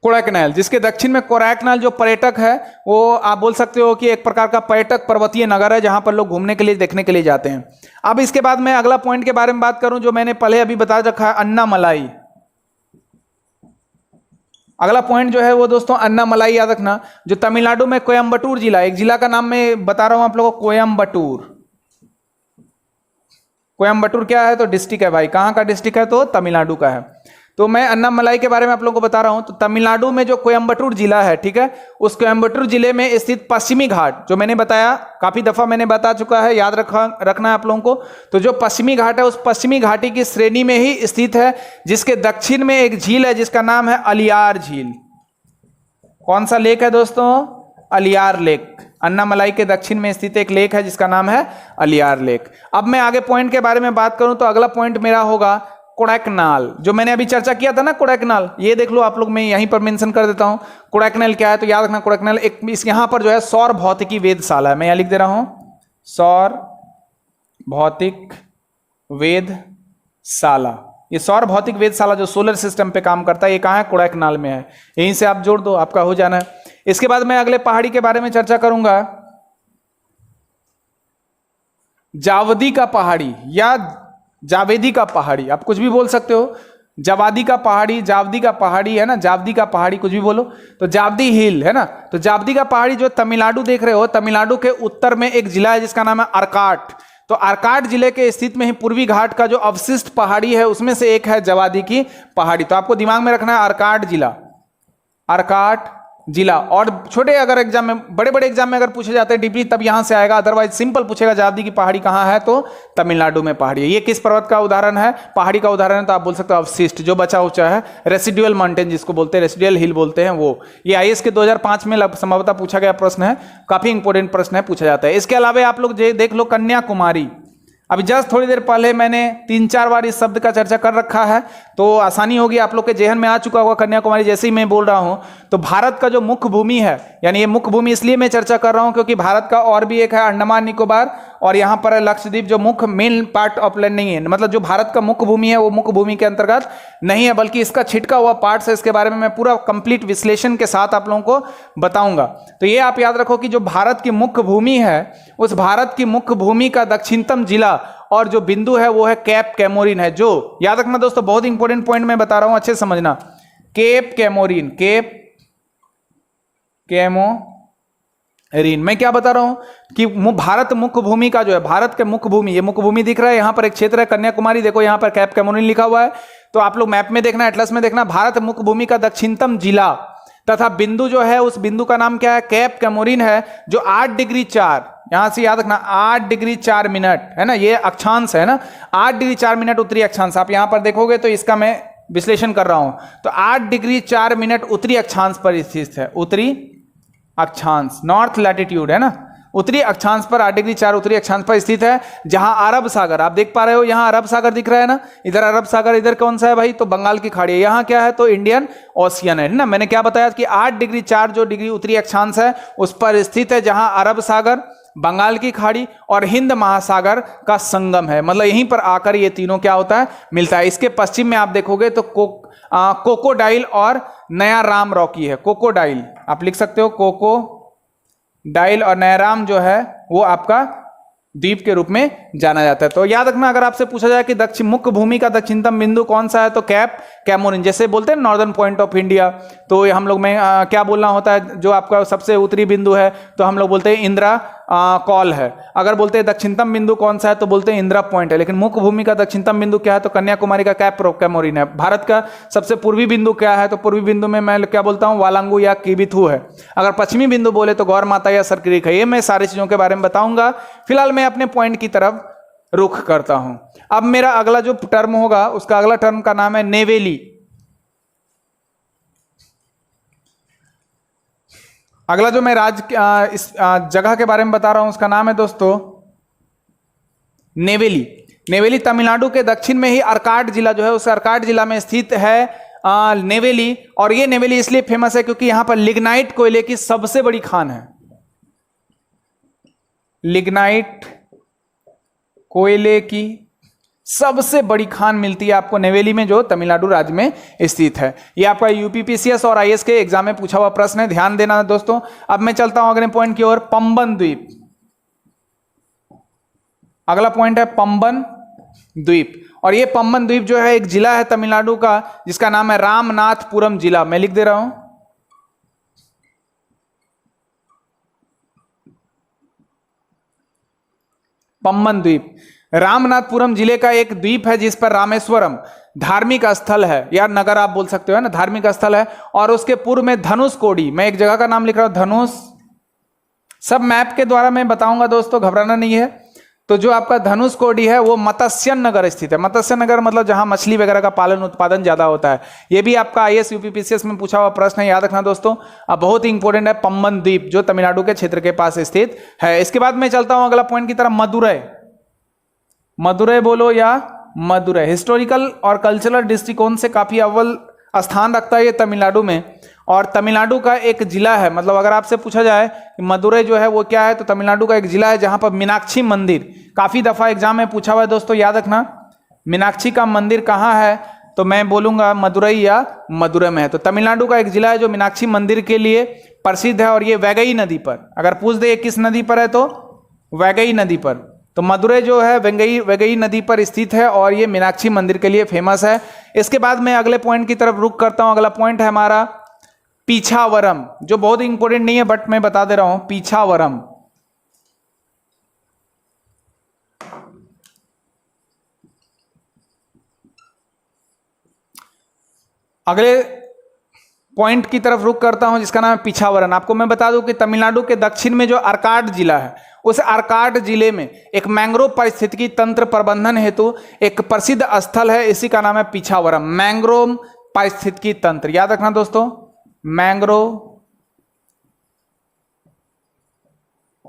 कोडाइकनाल, जिसके दक्षिण में कोडाइकनाल जो पर्यटक है, वो आप बोल सकते हो कि एक प्रकार का पर्यटक पर्वतीय नगर है जहां पर लोग घूमने के लिए, देखने के लिए जाते हैं। अब इसके बाद मैं अगला पॉइंट के बारे में बात करूं जो मैंने पहले अभी बता रखा है, अन्नामलाई। अगला पॉइंट जो है वो दोस्तों अन्नामलाई, याद रखना, जो तमिलनाडु में कोयम्बटूर जिला, एक जिला का नाम मैं बता रहा हूं आप लोगों को, कोयम्बटूर। कोयम्बटूर क्या है तो डिस्ट्रिक्ट है भाई, कहां का डिस्ट्रिक्ट है तो तमिलनाडु का है। तो मैं अन्नामलाई के बारे में आप लोगों को बता रहा हूं। तो तमिलनाडु में जो कोयम्बटूर जिला है, ठीक है, उस कोयम्बटूर जिले में स्थित पश्चिमी घाट, जो मैंने बताया काफी दफा मैंने बता चुका है, याद रखना है आप लोगों को। तो जो पश्चिमी घाट है, उस पश्चिमी घाटी की श्रेणी में ही स्थित है, जिसके दक्षिण में एक झील है जिसका नाम है अलियार झील। कौन सा लेक है दोस्तों? अलियार लेक। अन्नामलाई के दक्षिण में स्थित एक लेक है जिसका नाम है अलियार लेक। अब मैं आगे पॉइंट के बारे में बात करूं तो अगला पॉइंट मेरा होगा कोडाइकनाल, जो मैंने अभी चर्चा किया था ना कोडाइकनाल, ये देख लो आप लोग, मैं यहीं पर मेंशन कर देता हूं। कोडाइकनाल क्या है तो याद रखना, कोडाइकनाल एक इस यहां पर जो है सौर भौतिकी वेधशाला है, मैं यहां लिख दे रहा हूं, सौर भौतिक वेधशाला। ये सौर भौतिक वेधशाला जो सोलर सिस्टम पे काम करता है, ये कहां है? कोडाइकनाल में है। यहीं से आप जोड़ दो, आपका हो जाना है। इसके बाद मैं अगले पहाड़ी के बारे में चर्चा करूंगा, जावदी का पहाड़ी या जावेदी का पहाड़ी, आप कुछ भी बोल सकते हो। जवादी का पहाड़ी, जावदी का पहाड़ी है ना, जावदी का पहाड़ी कुछ भी बोलो। तो जावदी हिल है ना, तो जावदी का पहाड़ी जो तमिलनाडु देख रहे हो, तमिलनाडु के उत्तर में एक जिला है जिसका नाम है आर्काट। तो आर्काट जिले के स्थित में ही पूर्वी घाट का जो अवशिष्ट पहाड़ी है उसमें से एक है जवादी की पहाड़ी। तो आपको दिमाग में रखना है आर्काट जिला, आर्काट जिला। और छोटे अगर एग्जाम में, बड़े बड़े एग्जाम में अगर पूछे जाते हैं डीपली तब यहां से आएगा, अदरवाइज सिंपल पूछेगा जावदी की पहाड़ी कहां है तो तमिलनाडु में पहाड़ी है। ये किस पर्वत का उदाहरण है? पहाड़ी का उदाहरण है, तो आप बोल सकते हो अवशिष्ट, जो बचा उचा है, रेसिडुअल माउंटेन जिसको बोलते हैं, रेसिडुअल हिल बोलते हैं वो। ये आईएएस के 2005 में संभवतः पूछा गया प्रश्न है, काफी इंपोर्टेंट प्रश्न है, पूछा जाता है। इसके अलावा आप लोग देख लो कन्याकुमारी। अभी जस्ट थोड़ी देर पहले मैंने 3-4 बार इस शब्द का चर्चा कर रखा है, तो आसानी होगी, आप लोग के जेहन में आ चुका होगा कन्याकुमारी जैसे ही मैं बोल रहा हूं। तो भारत का जो मुख्य भूमि है, यानी ये मुख्य भूमि इसलिए मैं चर्चा कर रहा हूं क्योंकि भारत का और भी एक है अंडमान निकोबार, और यहां पर है लक्षद्वीप, जो मुख्य मेन पार्ट ऑफ लैंड नहीं है, मतलब जो भारत का मुख्य भूमि है वो मुख्य भूमि के अंतर्गत नहीं है, बल्कि इसका छिटका हुआ पार्ट है। इसके बारे में मैं पूरा कंप्लीट विश्लेषण के साथ आप लोगों को बताऊंगा। तो ये आप याद रखो कि जो भारत की मुख्य भूमि है, उस भारत की मुख्य भूमि का दक्षिणतम जिला और जो बिंदु है वो है कैप कैमोरिन है। जो याद रखना दोस्तों, बहुत इंपॉर्टेंट पॉइंट मैं बता रहा हूं, अच्छे समझना। केप कैमोरिन, केप कैमोरिन, मैं क्या बता रहा हूं कि भारत मुख्य भूमि का जो है, भारत के मुख्य भूमि, ये मुख्य भूमि दिख रहा है, यहां पर एक क्षेत्र है कन्याकुमारी, देखो यहां पर कैप कैमोरिन लिखा हुआ है। तो आप लोग मैप में देखना, एटलस में देखना, भारत मुख्य भूमि का दक्षिणतम जिला तथा बिंदु जो है, उस बिंदु का नाम क्या है? कैप कैमोरिन है, जो 8 डिग्री 4, यहां से याद रखना 8 डिग्री 4 मिनट है ना, ये अक्षांश है ना, 8 डिग्री 4 मिनट उत्तरी अक्षांश। आप यहां पर देखोगे तो इसका मैं विश्लेषण कर रहा हूं, तो 8 डिग्री 4 मिनट उत्तरी अक्षांश पर स्थित है। उत्तरी अक्षांश, नॉर्थ लैटिट्यूड है ना, उत्तरी अक्षांश पर 8 डिग्री 4 उत्तरी अक्षांश पर स्थित है, जहां अरब सागर, आप देख पा रहे हो, यहां अरब सागर दिख रहा है ना, इधर अरब सागर, इधर कौन सा है भाई? तो बंगाल की खाड़ी है। यहां क्या है तो इंडियन ओशियन है ना। मैंने क्या बताया कि 8 डिग्री 4 जो डिग्री उत्तरी अक्षांश है उस पर स्थित है, जहां अरब सागर, बंगाल की खाड़ी और हिंद महासागर का संगम है। मतलब यहीं पर आकर ये तीनों क्या होता है? मिलता है। इसके पश्चिम में आप देखोगे तो कोकोडाइल और नया राम रॉकी है। कोकोडाइल आप लिख सकते हो, कोकोडाइल, और नया राम जो है वो आपका द्वीप के रूप में जाना जाता है। तो याद रखना, अगर आपसे पूछा जाए कि दक्षिण मुख्य भूमि का दक्षिणतम बिंदु कौन सा है तो कैप कैमोरिन, जैसे बोलते हैं नॉर्दर्न पॉइंट ऑफ इंडिया, तो हम लोग में क्या बोलना होता है, जो आपका सबसे उत्तरी बिंदु है तो हम लोग बोलते हैं इंदिरा कॉल है। अगर बोलते हैं दक्षिणतम बिंदु कौन सा है तो बोलते हैं इंदिरा पॉइंट है। लेकिन मुख्य भूमि का दक्षिणतम बिंदु क्या है तो कन्याकुमारी का कैप कैमोरिन है। भारत का सबसे पूर्वी बिंदु क्या है तो पूर्वी बिंदु में मैं क्या बोलता हूं, वालांगू या किबिथु है। अगर पश्चिमी बिंदु बोले तो गौर माता या सरक्रीक है। ये मैं सारी चीजों के बारे में बताऊंगा। फिलहाल मैं अपने पॉइंट की तरफ रुख करता हूं। अब मेरा अगला जो टर्म होगा, उसका अगला टर्म का नाम है नेवेली। अगला जो मैं इस जगह के बारे में बता रहा हूं उसका नाम है दोस्तों नेवेली। नेवेली तमिलनाडु के दक्षिण में ही आर्काट जिला जो है, उस आर्काट जिला में स्थित है नेवेली। और ये नेवेली इसलिए फेमस है क्योंकि यहां पर लिग्नाइट कोयले की सबसे बड़ी खान है। लिग्नाइट कोयले की सबसे बड़ी खान मिलती है आपको नेवेली में, जो तमिलनाडु राज्य में स्थित है। ये आपका यूपीपीसीएस और आईएएस के एग्जाम में पूछा हुआ प्रश्न है, ध्यान देना दोस्तों। अब मैं चलता हूं अगले पॉइंट की ओर, पंबन द्वीप। अगला पॉइंट है पंबन द्वीप, और ये पंबन द्वीप जो है एक जिला है तमिलनाडु का, जिसका नाम है रामनाथपुरम जिला। मैं लिख दे रहा हूं, पंबन द्वीप रामनाथपुरम जिले का एक द्वीप है, जिस पर रामेश्वरम धार्मिक स्थल है, या नगर आप बोल सकते हो ना, धार्मिक स्थल है। और उसके पूर्व में धनुषकोडी, मैं एक जगह का नाम लिख रहा हूं, धनुष, सब मैप के द्वारा मैं बताऊंगा दोस्तों, घबराना नहीं है। तो जो आपका धनुषकोडी है वो मत्स्य नगर स्थित है। मत्स्य नगर मतलब जहां मछली वगैरह का पालन उत्पादन ज्यादा होता है। ये भी आपका आईएएस यूपीपीसीएस में पूछा हुआ प्रश्न है, याद रखना दोस्तों। अब बहुत ही इंपॉर्टेंट है पंबन द्वीप, जो तमिलनाडु के क्षेत्र के पास स्थित है। इसके बाद मैं चलता हूं अगला पॉइंट की तरफ, मदुरै। मदुरै बोलो या मदुरै, हिस्टोरिकल और कल्चरल दृष्टिकोण से काफी अव्वल स्थान रखता है ये तमिलनाडु में, और तमिलनाडु का एक जिला है। मतलब अगर आपसे पूछा जाए कि मदुरै जो है वो क्या है, तो तमिलनाडु का एक जिला है जहां पर मीनाक्षी मंदिर, काफी दफा एग्जाम में पूछा हुआ है दोस्तों, याद रखना। मीनाक्षी का मंदिर कहाँ है, तो मैं बोलूंगा मदुरै या मदुरै में है। तो तमिलनाडु का एक जिला है जो मीनाक्षी मंदिर के लिए प्रसिद्ध है, और ये वैगई नदी पर, अगर पूछ दे किस नदी पर है तो वैगई नदी पर। तो मदुरै जो है वैगई नदी पर स्थित है, और ये मीनाक्षी मंदिर के लिए फेमस है। इसके बाद मैं अगले पॉइंट की तरफ रुख करता हूं। अगला पॉइंट है हमारा पीछावरम, जो बहुत इंपॉर्टेंट नहीं है बट मैं बता दे रहा हूं, पीछावरम। अगले पॉइंट की तरफ रुख करता हूं, जिसका नाम है पिछावरम। आपको मैं बता दूं कि तमिलनाडु के दक्षिण में जो आर्काड जिला है, उस आर्काड जिले में एक मैंग्रोव पारिस्थितिकी तंत्र प्रबंधन हेतु एक प्रसिद्ध स्थल है, इसी का नाम है पिछावरम, मैंग्रोव पारिस्थितिकी तंत्र। याद रखना दोस्तों, मैंग्रोव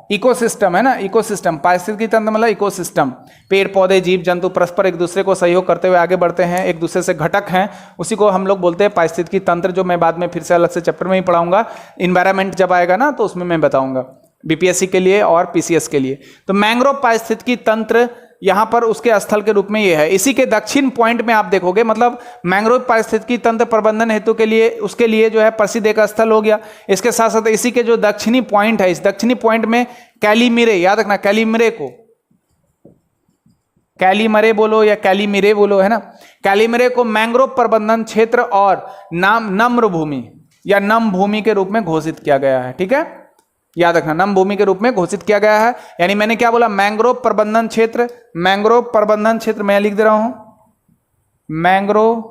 इकोसिस्टम है ना, इकोसिस्टम, पारिस्थितिकी तंत्र मतलब इकोसिस्टम, पेड़ पौधे जीव जंतु परस्पर एक दूसरे को सहयोग करते हुए आगे बढ़ते हैं, एक दूसरे से घटक हैं, उसी को हम लोग बोलते हैं पारिस्थितिकी तंत्र, जो मैं बाद में फिर से अलग से चैप्टर में ही पढ़ाऊंगा। इन्वायरमेंट जब आएगा ना तो उसमें मैं बताऊंगा, बीपीएससी के लिए और पीसीएस के लिए। तो मैंग्रोव पारिस्थितिकी तंत्र यहां पर उसके स्थल के रूप में ये है। इसी के दक्षिण पॉइंट में आप देखोगे, मतलब मैंग्रोव पारिस्थितिकी तंत्र प्रबंधन हेतु के लिए, उसके लिए जो है प्रसिद्ध एक स्थल हो गया। इसके साथ साथ इसी के जो दक्षिणी पॉइंट है, इस दक्षिणी पॉइंट में कैलीमिरे, याद रखना कैलीमिरे को, कैलीमरे बोलो या कैलीमिरे बोलो, है ना, कैलीमिरे को मैंग्रोव प्रबंधन क्षेत्र और नम्र भूमि या नम भूमि के रूप में घोषित किया गया है। ठीक है, याद रखना, नम भूमि के रूप में घोषित किया गया है। यानी मैंने क्या बोला, मैंग्रोव प्रबंधन क्षेत्र, मैंग्रोव प्रबंधन क्षेत्र मैं लिख दे रहा हूं, मैंग्रोव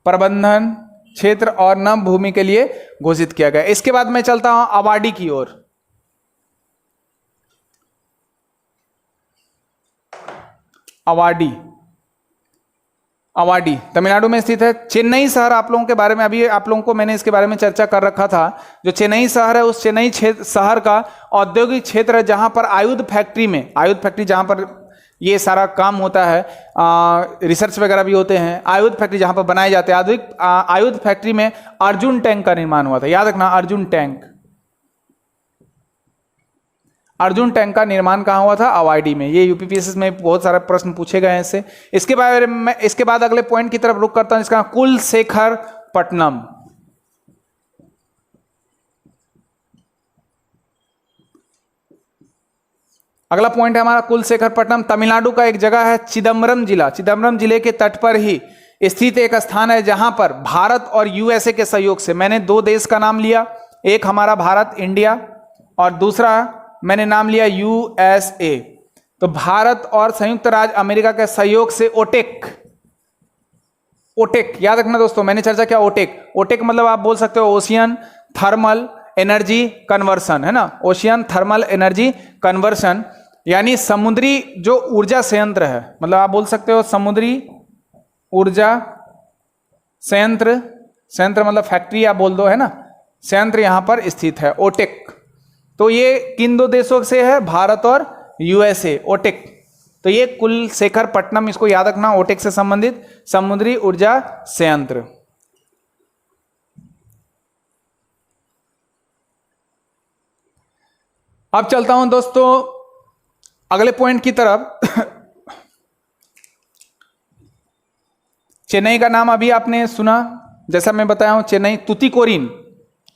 प्रबंधन क्षेत्र और नम भूमि के लिए घोषित किया गया। इसके बाद मैं चलता हूं अवाडी की ओर। अवाडी, अवाडी तमिलनाडु में स्थित है। चेन्नई शहर, आप लोगों के बारे में अभी आप लोगों को मैंने इसके बारे में चर्चा कर रखा था। जो चेन्नई शहर है, उस चेन्नई शहर का औद्योगिक क्षेत्र है, जहां पर आयुध फैक्ट्री में, आयुध फैक्ट्री जहां पर ये सारा काम होता है, रिसर्च वगैरह भी होते हैं, आयुध फैक्ट्री जहां पर बनाए जाते हैं, आयुध फैक्ट्री में अर्जुन टैंक का निर्माण हुआ था। याद रखना, अर्जुन टैंक, अर्जुन टैंक का निर्माण कहां हुआ था, अवाडी में। ये यूपीपीएससी में बहुत सारे प्रश्न पूछे गए हैं इससे। इसके बारे में, इसके बाद अगले पॉइंट की तरफ रुख करता हूं, इसका कुलशेखर पट्टनम। अगला पॉइंट है हमारा कुलशेखर पट्टनम, तमिलनाडु का एक जगह है, चिदम्बरम जिला, चिदम्बरम जिले के तट पर ही स्थित एक स्थान है, जहां पर भारत और यूएसए के सहयोग से, मैंने दो देश का नाम लिया, एक हमारा भारत इंडिया और दूसरा मैंने नाम लिया यूएसए। तो भारत और संयुक्त राज्य अमेरिका के सहयोग से ओटेक, ओटेक याद रखना दोस्तों, मैंने चर्चा किया ओटेक। ओटेक मतलब आप बोल सकते हो ओशियन थर्मल एनर्जी कन्वर्सन, है ना, ओशियन थर्मल एनर्जी कन्वर्सन, यानी समुद्री जो ऊर्जा संयंत्र है, मतलब आप बोल सकते हो समुद्री ऊर्जा संयंत्र, संयंत्र मतलब फैक्ट्री आप बोल दो, है ना, संयंत्र यहां पर स्थित है ओटेक। तो ये किन दो देशों से है, भारत और यूएसए, ओटेक। तो ये कुलशेखर पट्टनम, इसको याद रखना, ओटेक से संबंधित समुद्री ऊर्जा संयंत्र। अब चलता हूं दोस्तों अगले पॉइंट की तरफ, चेन्नई का नाम अभी आपने सुना, जैसा मैं बताया हूं, चेन्नई, तूतीकोरिन,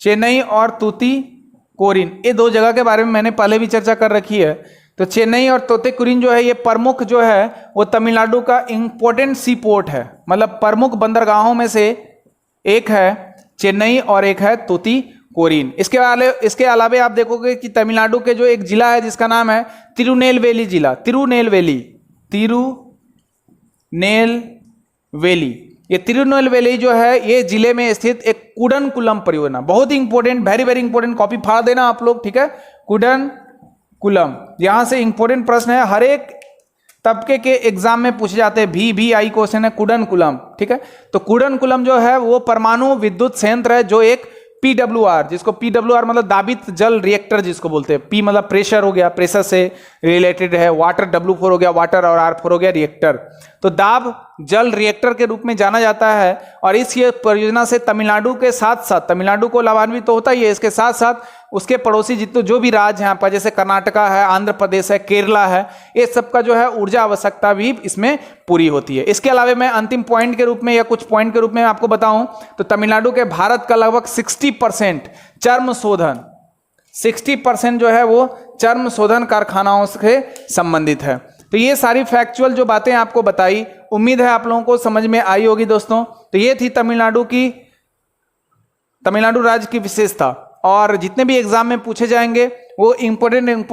चेन्नई और तूतीकोरिन, ये दो जगह के बारे में मैंने पहले भी चर्चा कर रखी है। तो चेन्नई और तूतीकोरिन जो है ये प्रमुख जो है वो तमिलनाडु का इंपॉर्टेंट सी पोर्ट है, मतलब प्रमुख बंदरगाहों में से एक है चेन्नई और एक है तूतीकोरिन। इसके अलावे आप देखोगे कि तमिलनाडु के जो एक जिला है जिसका नाम है तिरुनेलवेली जिला, तिरुनेलवेली, ये तिरुनेलवेली जो है ये जिले में स्थित एक कुडनकुलम परियोजना, बहुत ही important, very very important, copy फाड़ देना आप लोग, ठीक है। कुडनकुलम, यहां से इंपॉर्टेंट प्रश्न है, हर एक तबके के एग्जाम में पूछे जाते हैं, VVI क्वेश्चन है कुडनकुलम, ठीक है। तो कुडनकुलम जो है वो परमाणु विद्युत संयंत्र है जो एक PWR, जिसको PWR मतलब दाबित जल रिएक्टर जिसको बोलते हैं, P मतलब प्रेशर हो गया, प्रेशर से रिलेटेड है, वाटर W4 हो गया वाटर, और R4 हो गया रिएक्टर, तो दाब जल रिएक्टर के रूप में जाना जाता है। और इस ये परियोजना से तमिलनाडु के साथ साथ, तमिलनाडु को लाभान्वित तो होता ही है, इसके साथ साथ उसके पड़ोसी जितने जो भी राज्य हैं यहाँ पर, जैसे कर्नाटका है, आंध्र प्रदेश है, केरला है, ये सब का जो है ऊर्जा आवश्यकता भी इसमें पूरी होती है। इसके अलावा मैं अंतिम पॉइंट के रूप में या कुछ पॉइंट के रूप में आपको बताऊं तो तमिलनाडु के भारत का लगभग 60% चर्म शोधन, 60% जो है वो चर्म शोधन कारखानाओं से संबंधित है। तो ये सारी फैक्चुअल जो बातें आपको बताई, उम्मीद है आप लोगों को समझ में आई होगी दोस्तों। तो ये थी तमिलनाडु राज्य की विशेषता, और जितने भी एग्जाम में पूछे जाएंगे वो इंपॉर्टेंट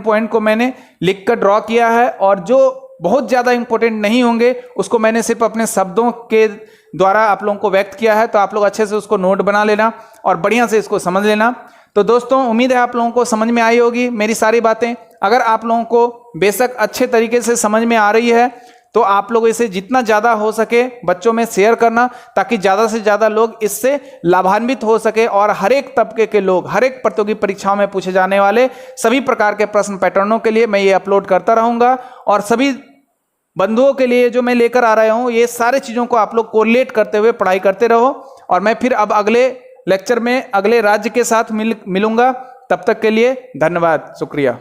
पॉइंट को मैंने लिख कर ड्रॉ किया है, और जो बहुत ज़्यादा इंपॉर्टेंट नहीं होंगे उसको मैंने सिर्फ अपने शब्दों के द्वारा आप लोगों को व्यक्त किया है। तो आप लोग अच्छे से उसको नोट बना लेना और बढ़िया से इसको समझ लेना। तो दोस्तों उम्मीद है आप लोगों को समझ में आई होगी मेरी सारी बातें। अगर आप लोगों को बेशक अच्छे तरीके से समझ में आ रही है तो आप लोग इसे जितना ज़्यादा हो सके बच्चों में शेयर करना, ताकि ज़्यादा से ज़्यादा लोग इससे लाभान्वित हो सके, और हर एक तबके के लोग, हर एक प्रतियोगी परीक्षाओं में पूछे जाने वाले सभी प्रकार के प्रश्न पैटर्नों के लिए मैं ये अपलोड करता रहूँगा। और सभी बंधुओं के लिए जो मैं लेकर आ रहा हूँ ये सारे चीज़ों को आप लोग कोरिलेट करते हुए पढ़ाई करते रहो। और मैं फिर अब अगले लेक्चर में अगले राज्य के साथ मिलूंगा। तब तक के लिए धन्यवाद, शुक्रिया।